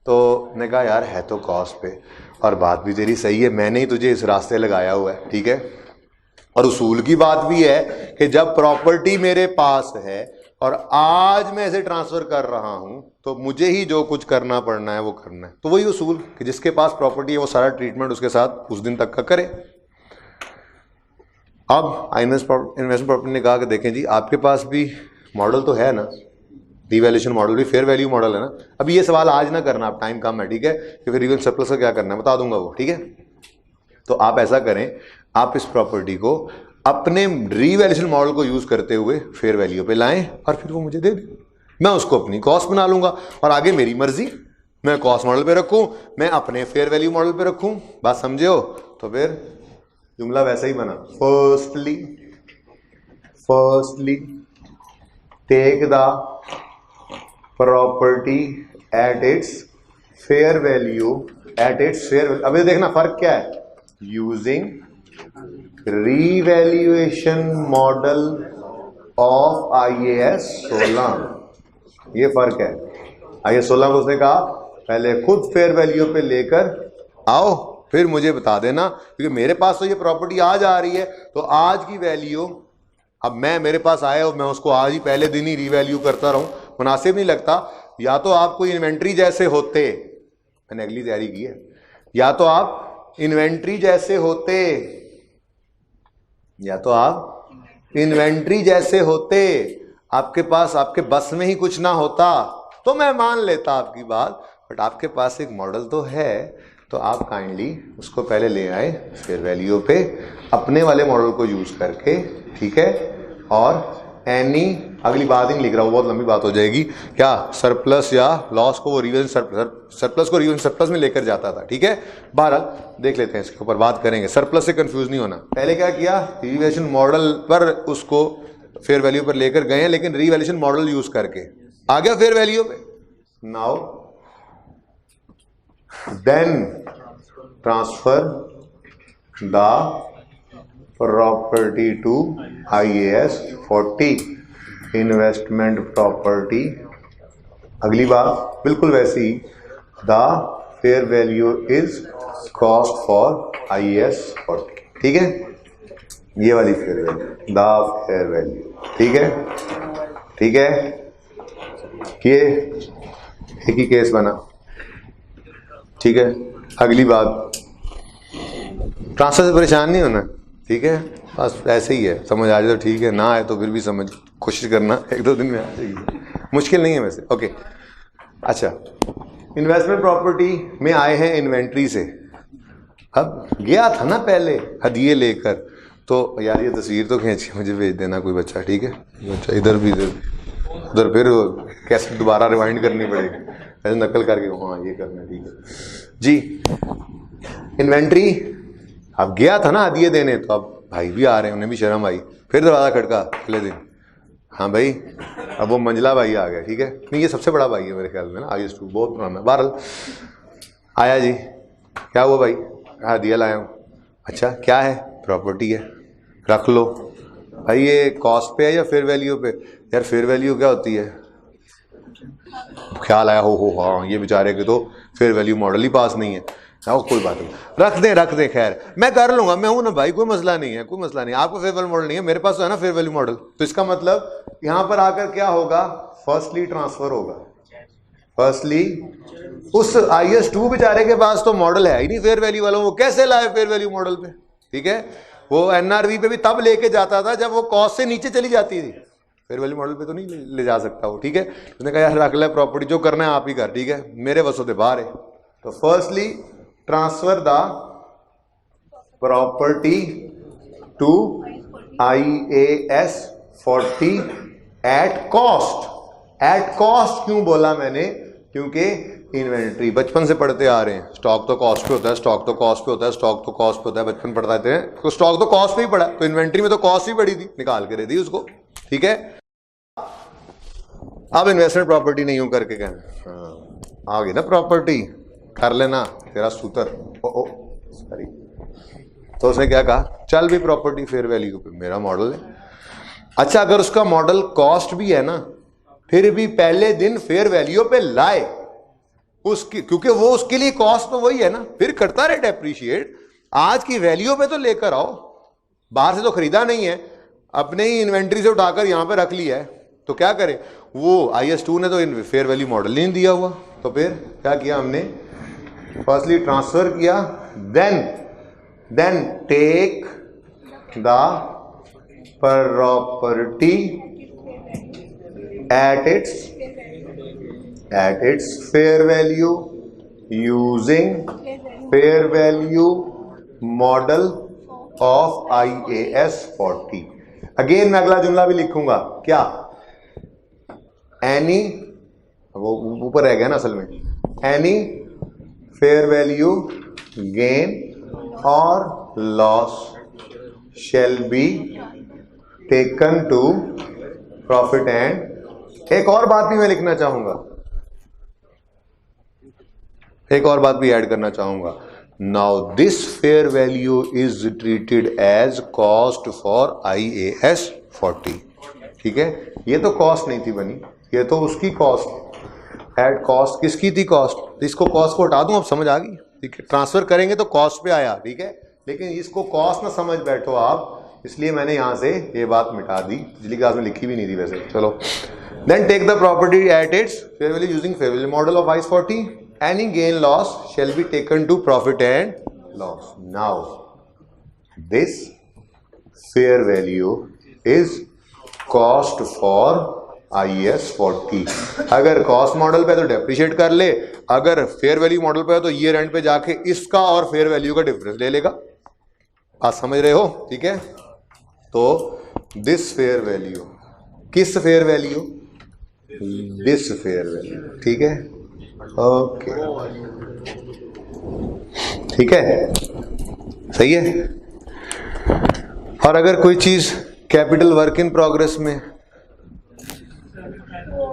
तो ने कहा यार है तो कॉस्ट पे, और बात भी तेरी सही है, मैंने ही तुझे इस रास्ते लगाया हुआ है, ठीक है। और उसूल की बात भी है कि जब प्रॉपर्टी मेरे पास है और आज मैं इसे ट्रांसफर कर रहा हूं तो मुझे ही जो कुछ करना पड़ना है वो करना है। तो वही उसूल कि जिसके पास प्रॉपर्टी है वो सारा ट्रीटमेंट उसके साथ उस दिन तक का करे। अब इन्वेस्टमेंट प्रॉपर्टी ने कहा कि देखें जी आपके पास भी मॉडल तो है ना, रिवैल्यूएशन मॉडल भी फेयर वैल्यू मॉडल है ना। अभी ये सवाल आज ना करना, आप टाइम कम है, ठीक है, कि फिर रिवेल सरप्लस का क्या करना है बता दूंगा वो, ठीक है। तो आप ऐसा करें, आप इस प्रॉपर्टी को अपने रिवैल्यूएशन मॉडल को यूज करते हुए फेयर वैल्यू पे लाएं और फिर वो मुझे दे दें, मैं उसको अपनी कॉस्ट बना लूंगा और आगे मेरी मर्जी, मैं कॉस्ट मॉडल पे रखूं, मैं अपने फेयर वैल्यू मॉडल पे रखूं। बात समझे हो? तो फिर जुमला वैसा ही बना, firstly take the property at its fair value, अब ये देखना फर्क क्या है, using revaluation model of IAS 16, ये फर्क है। IAS 16 को उसने कहा पहले खुद फेयर वैल्यू पे लेकर आओ, फिर मुझे बता देना, क्योंकि मेरे पास तो ये प्रॉपर्टी आज आ रही है, तो आज की वैल्यू अब मेरे पास आए और मैं उसको आज ही पहले दिन ही रीवैल्यू करता रहूं, मुनासिब नहीं लगता। या तो आप कोई इन्वेंट्री जैसे होते, मैंने अगली तैयारी की है, या तो आप इन्वेंट्री जैसे होते, आपके पास आपके बस में ही कुछ ना होता तो मैं मान लेता आपकी बात, बट आपके पास एक मॉडल तो है, तो आप काइंडली उसको पहले ले आए फेयर वैल्यू पे अपने वाले मॉडल को यूज करके, ठीक है। और एनी, अगली बात ही नहीं लिख रहा हूँ, बहुत लंबी बात हो जाएगी, क्या सरप्लस या लॉस को वो रिवीजन सरप्लस को रिवीजन सरप्लस में लेकर जाता था, ठीक है। बहरहाल देख लेते हैं, इसके ऊपर बात करेंगे। सरप्लस से कंफ्यूज नहीं होना, पहले क्या किया, रिवैल्यूएशन मॉडल पर उसको फेयर वैल्यू पर लेकर गए हैं, लेकिन रिवैल्यूएशन मॉडल यूज करके आ गया फेयर वैल्यू पे। Now then transfer the property to IAS 40 investment property, अगली बात बिल्कुल वैसी, the fair value is cost for IAS 40, ठीक है, ये वाली fair value, the fair value, ठीक है। ये एक ही केस बना, ठीक है। अगली बात, ट्रांसफर से परेशान नहीं होना, ठीक है, बस ऐसे ही है, समझ आ जाए तो ठीक है, ना आए तो फिर भी समझ कोशिश करना, 1-2 दिन में आ जाएगी, मुश्किल नहीं है वैसे। ओके, अच्छा, इन्वेस्टमेंट प्रॉपर्टी में आए हैं इन्वेंट्री से, अब गया था ना पहले हदिये लेकर, तो यार ये तस्वीर तो खींची मुझे भेज देना कोई बच्चा, ठीक है, बच्चा इधर भी उधर फिर कैसे दोबारा रिवाइंड करनी पड़ेगी, ऐसे नकल करके, हाँ ये करना, ठीक है जी। इन्वेंट्री अब गया था ना हदिये देने, तो अब भाई भी आ रहे हैं, उन्हें भी शर्म आई, फिर दरवाजा खटका अगले दिन, हाँ भाई, अब वो मंझला भाई आ गया, ठीक है, नहीं ये सबसे बड़ा भाई है मेरे ख्याल में ना, IAS 2 बहुत पुराना। बहरहाल आया जी, क्या हुआ भाई, हदिया लाया हूँ, अच्छा क्या है, प्रॉपर्टी है, रख लो। भाई ये कॉस्ट पे है या फेयर वैल्यू पे, यार फेयर वैल्यू क्या होती है, ख्याल आया, हो हाँ ये बेचारे के तो फेयर वैल्यू मॉडल ही पास नहीं है, कोई बात नहीं, रख दे, खैर मैं कर लूंगा, मैं हूं ना भाई, कोई मसला नहीं है, आपको फेयर वैल्यू मॉडल नहीं है, मेरे पास तो है ना फेयर वैल्यू मॉडल, तो इसका मतलब यहां पर आकर क्या होगा, फर्स्टली ट्रांसफर होगा, फर्स्टली उस IAS 2 बेचारे के पास तो मॉडल है ही नहीं फेयर वैल्यू वाला, वो कैसे लाए फेयर वैल्यू मॉडल पे, ठीक है, वो NRV पे भी तब लेके जाता था जब वो कॉस्ट से नीचे चली जाती थी, फेयर वैल्यू मॉडल पे तो नहीं ले जा सकता वो, ठीक है। उसने कहा यार रख ले प्रॉपर्टी, जो करना है आप ही कर, ठीक है, मेरे वसों से बाहर है। तो firstly transfer the property to IAS 40 at cost क्यों बोला मैंने, क्योंकि इन्वेंट्री बचपन से पढ़ते आ रहे हैं, स्टॉक तो कॉस्ट पे होता है, स्टॉक तो कॉस्ट पे होता है, स्टॉक तो कॉस्ट पे होता है, बचपन पढ़ते हैं, तो स्टॉक तो कॉस्ट पे ही पड़ा, तो इन्वेंट्री में तो कॉस्ट ही पड़ी थी, निकाल के दे दी उसको, ठीक है। अब इन्वेस्टमेंट प्रॉपर्टी नहीं यूं करके कहना, हाँ आ गई ना प्रॉपर्टी, कर लेना तेरा सूत्र, ओ सॉरी, तो उसने क्या कहा, चल भी प्रॉपर्टी फेयर वैल्यू पे, मेरा मॉडल है। अच्छा अगर उसका मॉडल कॉस्ट भी है ना, फिर भी पहले दिन फेयर वैल्यू पे लाए उसकी, क्योंकि वो उसके लिए कॉस्ट तो वही है ना, फिर करता रहे डेप्रीशिएट, आज की वैल्यू पे तो लेकर आओ, बाहर से तो खरीदा नहीं है, अपने ही इन्वेंट्री से उठाकर यहां पे रख लिया है, तो क्या करे, वो IAS 2 ने तो फेयर वैल्यू मॉडल नहीं दिया हुआ, तो फिर क्या किया हमने, फर्स्टली ट्रांसफर किया, then take the property at its fair value using fair value model of IAS 40। Again मैं अगला जुमला भी लिखूंगा, क्या, एनी, वो ऊपर रह गया ना असल में, एनी फेयर वैल्यू गेन और loss shall be taken to profit and एक और बात भी मैं लिखना चाहूंगा, एक और बात भी ऐड करना चाहूंगा। Now this fair value is treated as cost for IAS 40। ठीक है, ये तो कॉस्ट नहीं थी बनी, ये तो उसकी कॉस्ट, एड कॉस्ट किसकी थी, कॉस्ट। तो इसको कॉस्ट को हटा दूं, अब समझ आ गई। ठीक है, ट्रांसफर करेंगे तो कॉस्ट पे आया, ठीक है, लेकिन इसको कॉस्ट ना समझ बैठो आप, इसलिए मैंने यहां से ये बात मिटा दी, पिछली क्लास में लिखी भी नहीं थी वैसे। चलो, then take the property at its fair value using fair value model of IAS 40। Any gain loss shall be taken to profit and loss. Now, this fair value is cost for IAS 40। अगर cost model पे तो depreciate कर ले, अगर fair value model पे है तो year and पे जाके इसका और फेयर वैल्यू का डिफरेंस ले लेगा। आप समझ रहे हो, ठीक है। तो दिस फेयर वैल्यू, किस fair value, this fair value, ठीक है, ओके, ठीक है, सही है। और अगर कोई चीज कैपिटल वर्क इन प्रोग्रेस में,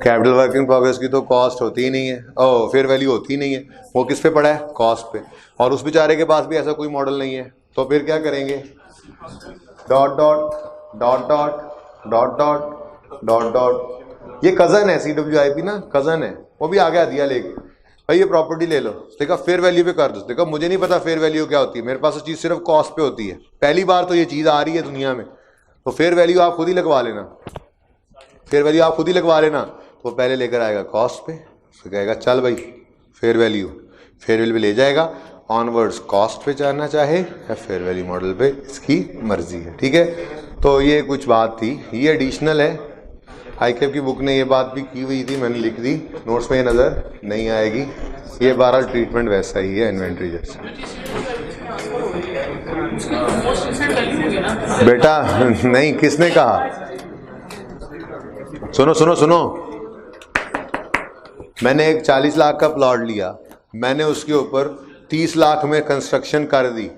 कैपिटल वर्क इन प्रोग्रेस की तो कॉस्ट होती ही नहीं है, फेयर वैल्यू होती ही नहीं है, वो किस पे पड़ा है, कॉस्ट पे, और उस बेचारे के पास भी ऐसा कोई मॉडल नहीं है, तो फिर क्या करेंगे, dot dot dot dot dot dot dot dot. ये कजन है CWIP ना, कजन है, वो भी आ गया दिया लेके, भाई ये प्रॉपर्टी ले लो, देखा फेयर वैल्यू पे कर दो, देखा मुझे नहीं पता फेयर वैल्यू क्या होती है, मेरे पास चीज सिर्फ कॉस्ट पे होती है, पहली बार तो ये चीज आ रही है दुनिया में, तो फेयर वैल्यू आप खुद ही लगवा लेना, फेयर वैल्यू आप खुद ही लगवा लेना। तो पहले लेकर आएगा कॉस्ट पे, फिर कहेगा चल भाई फेयर वैल्यू पे ले जाएगा, ऑनवर्ड्स कॉस्ट पे जाना चाहे या फेयर वैल्यू मॉडल पे, इसकी मर्जी है, ठीक है। तो ये कुछ बात थी, ये एडिशनल है, ICAP की बुक ने ये बात भी की हुई थी, मैंने लिख दी, नोट्स में ये नज़र नहीं आएगी, ये बहरहाल ट्रीटमेंट वैसा ही है इन्वेंट्री जैसा। बेटा नहीं, किसने कहा, सुनो सुनो सुनो, मैंने एक 40 लाख का प्लॉट लिया, मैंने उसके ऊपर 30 लाख में कंस्ट्रक्शन कर दी,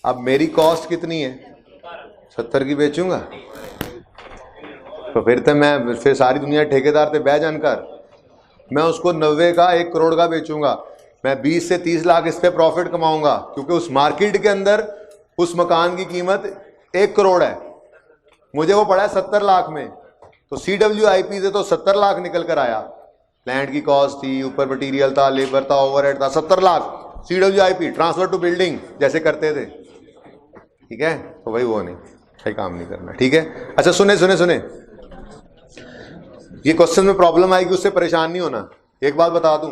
अब मेरी कॉस्ट कितनी है, 70 की बेचूंगा, तो फिर सारी दुनिया ठेकेदार पे बह जानकर मैं उसको 90 का 1 करोड़ का बेचूंगा, मैं 20 से 30 लाख इस पे प्रॉफिट कमाऊंगा, क्योंकि उस मार्केट के अंदर उस मकान की कीमत 1 करोड़ है, मुझे वो पड़ा है 70 लाख में, तो CWIP से तो 70 लाख निकल कर आया, लैंड की कॉस्ट थी, ऊपर मटीरियल था, लेबर था, ओवरहेड था, 70 lakh CWIP transfer to building जैसे करते थे, ठीक है। तो भाई वो नहीं, कोई काम नहीं करना, ठीक है। अच्छा सुने सुने सुने, ये क्वेश्चन में प्रॉब्लम आएगी, उससे परेशान नहीं होना। एक बात बता दूं,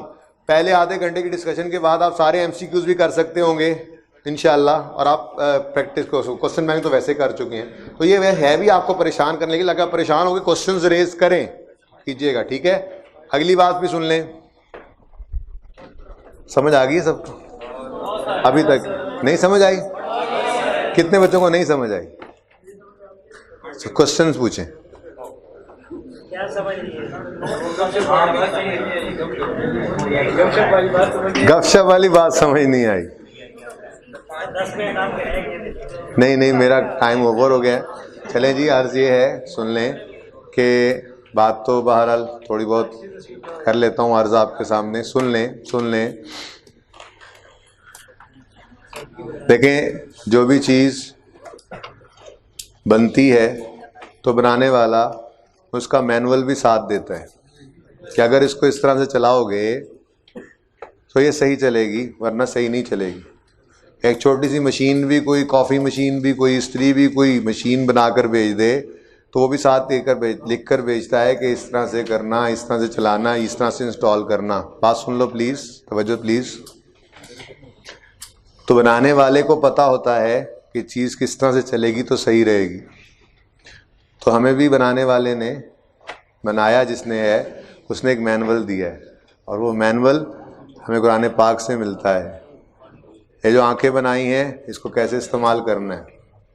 पहले आधे घंटे की डिस्कशन के बाद आप सारे MCQs भी कर सकते होंगे इंशाल्लाह, और आप प्रैक्टिस क्वेश्चन बैंक तो वैसे कर चुके हैं, तो ये है भी आपको परेशान करने के लिए, लगा परेशान होकर क्वेश्चंस रेज करें कीजिएगा, ठीक है। अगली बात भी सुन लें, समझ आ गई सबको, अभी तक नहीं समझ आई, कितने बच्चों को नहीं समझ आई, क्वेश्चंस पूछें। गपशप वाली बात समझ नहीं आई, नहीं मेरा टाइम ओवर हो गया। चलें जी, अर्ज ये है, सुन लें कि बात तो बहरहाल थोड़ी बहुत कर लेता हूँ अर्ज आपके सामने, सुन लें। देखें, जो भी चीज़ बनती है तो बनाने वाला उसका मैनुअल भी साथ देता है कि अगर इसको इस तरह से चलाओगे तो ये सही चलेगी, वरना सही नहीं चलेगी। एक छोटी सी मशीन भी, कोई कॉफ़ी मशीन भी, कोई इस्त्री भी कोई मशीन बनाकर भेज दे तो वो भी साथ लिख कर भेजता है कि इस तरह से करना, इस तरह से चलाना, इस तरह से इंस्टॉल करना। बात सुन लो प्लीज़, तवज्जो प्लीज़। तो बनाने वाले को पता होता है कि चीज़ किस तरह से चलेगी तो सही रहेगी। तो हमें भी बनाने वाले ने बनाया, जिसने है उसने एक मैनुअल दिया है, और वो मैनुअल हमें कुरान पाक से मिलता है। ये जो आंखें बनाई हैं इसको कैसे इस्तेमाल करना है,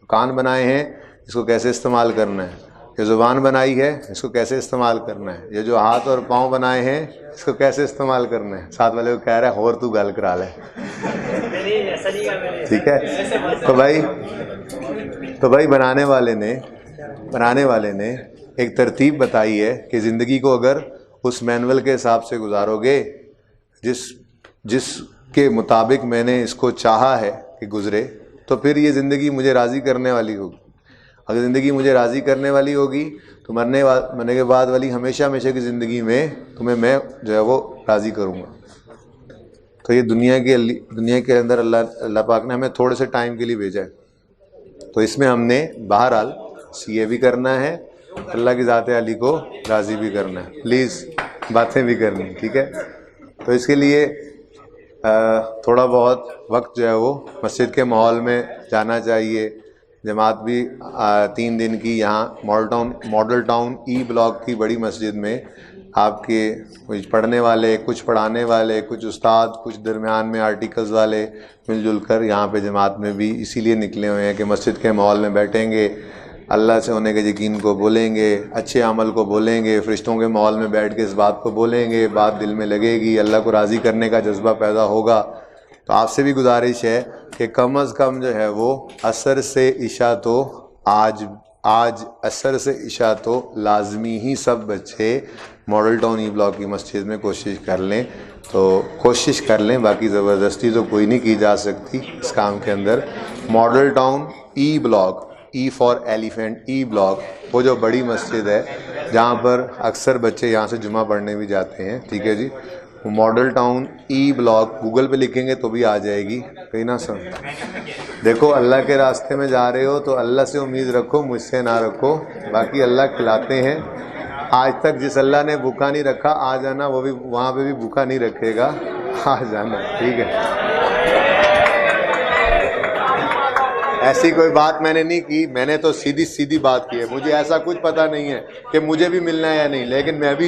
कान बनाए हैं इसको कैसे इस्तेमाल करना है, ये ज़ुबान बनाई है, इसको कैसे इस्तेमाल करना है। ये जो हाथ और पाँव बनाए हैं, इसको कैसे इस्तेमाल करना है। साथ वाले को कह रहा है और तू गल करा ले, ठीक है। तो भाई बनाने वाले ने एक तरतीब बताई है कि ज़िंदगी को अगर उस मैनुअल के हिसाब से गुजारोगे जिसके मुताबिक मैंने इसको चाहा है कि गुज़रे, तो फिर ये ज़िंदगी मुझे राज़ी करने वाली होगी। अगर ज़िंदगी मुझे राज़ी करने वाली होगी तो मरने के बाद वाली हमेशा की ज़िंदगी में तुम्हें मैं जो है वो राज़ी करूँगा। तो ये दुनिया के अंदर अल्लाह पाक ने हमें थोड़े से टाइम के लिए भेजा है, तो इसमें हमने बहरहाल सीए भी करना है, अल्लाह की ज़ात अली को राज़ी भी करना है, प्लीज़ बातें भी करनी, ठीक है। तो इसके लिए थोड़ा बहुत वक्त जो है वो मस्जिद के माहौल में जाना चाहिए। जमात भी 3 दिन की यहाँ मॉडल टाउन ई ब्लॉक की बड़ी मस्जिद में आपके कुछ पढ़ने वाले, कुछ पढ़ाने वाले, कुछ उस्ताद, कुछ दरमियान में आर्टिकल्स वाले मिलजुल कर यहाँ पे जमात में भी इसीलिए निकले हुए हैं कि मस्जिद के माहौल में बैठेंगे, अल्लाह से होने के यकीन को बोलेंगे, अच्छे अमल को बोलेंगे, फ़रिश्तों के माहौल में बैठ के इस बात को बोलेंगे, बात दिल में लगेगी, अल्लाह को राज़ी करने का जज्बा पैदा होगा। तो आपसे भी गुजारिश है कि कम अज़ कम जो है वो असर से इशा तो आज असर से इशा तो लाजमी ही सब बच्चे मॉडल टाउन ई ब्लॉक की मस्जिद में कोशिश कर लें, बाकी ज़बरदस्ती तो कोई नहीं की जा सकती इस काम के अंदर। Model Town E block, E for elephant, E block, वो जो बड़ी मस्जिद है जहाँ पर अक्सर बच्चे यहाँ से जुमा पढ़ने भी जाते हैं, ठीक है जी। Model Town E block Google पे लिखेंगे तो भी आ जाएगी, कहीं ना सुन। देखो अल्लाह के रास्ते में जा रहे हो तो अल्लाह से उम्मीद रखो, मुझसे ना रखो, बाकी अल्लाह खिलाते हैं। आज तक जिस अल्लाह ने भूखा नहीं रखा, आ जाना वो भी वहाँ पे भी भूखा नहीं रखेगा, आ जाना, ठीक है। ऐसी कोई बात मैंने नहीं की, मैंने तो सीधी बात की है। मुझे ऐसा कुछ पता नहीं है कि मुझे भी मिलना है या नहीं, लेकिन मैं भी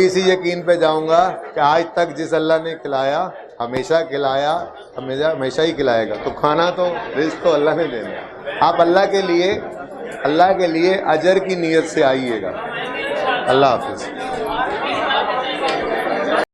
इसी यकीन पे जाऊंगा कि आज तक जिस अल्लाह ने खिलाया, हमेशा खिलाया, हमेशा ही खिलाएगा। तो खाना तो रिज़्क़ तो अल्लाह ने देना है। आप अल्लाह के लिए अजर की नीयत से आइएगा। अल्लाह हाफ़िज़।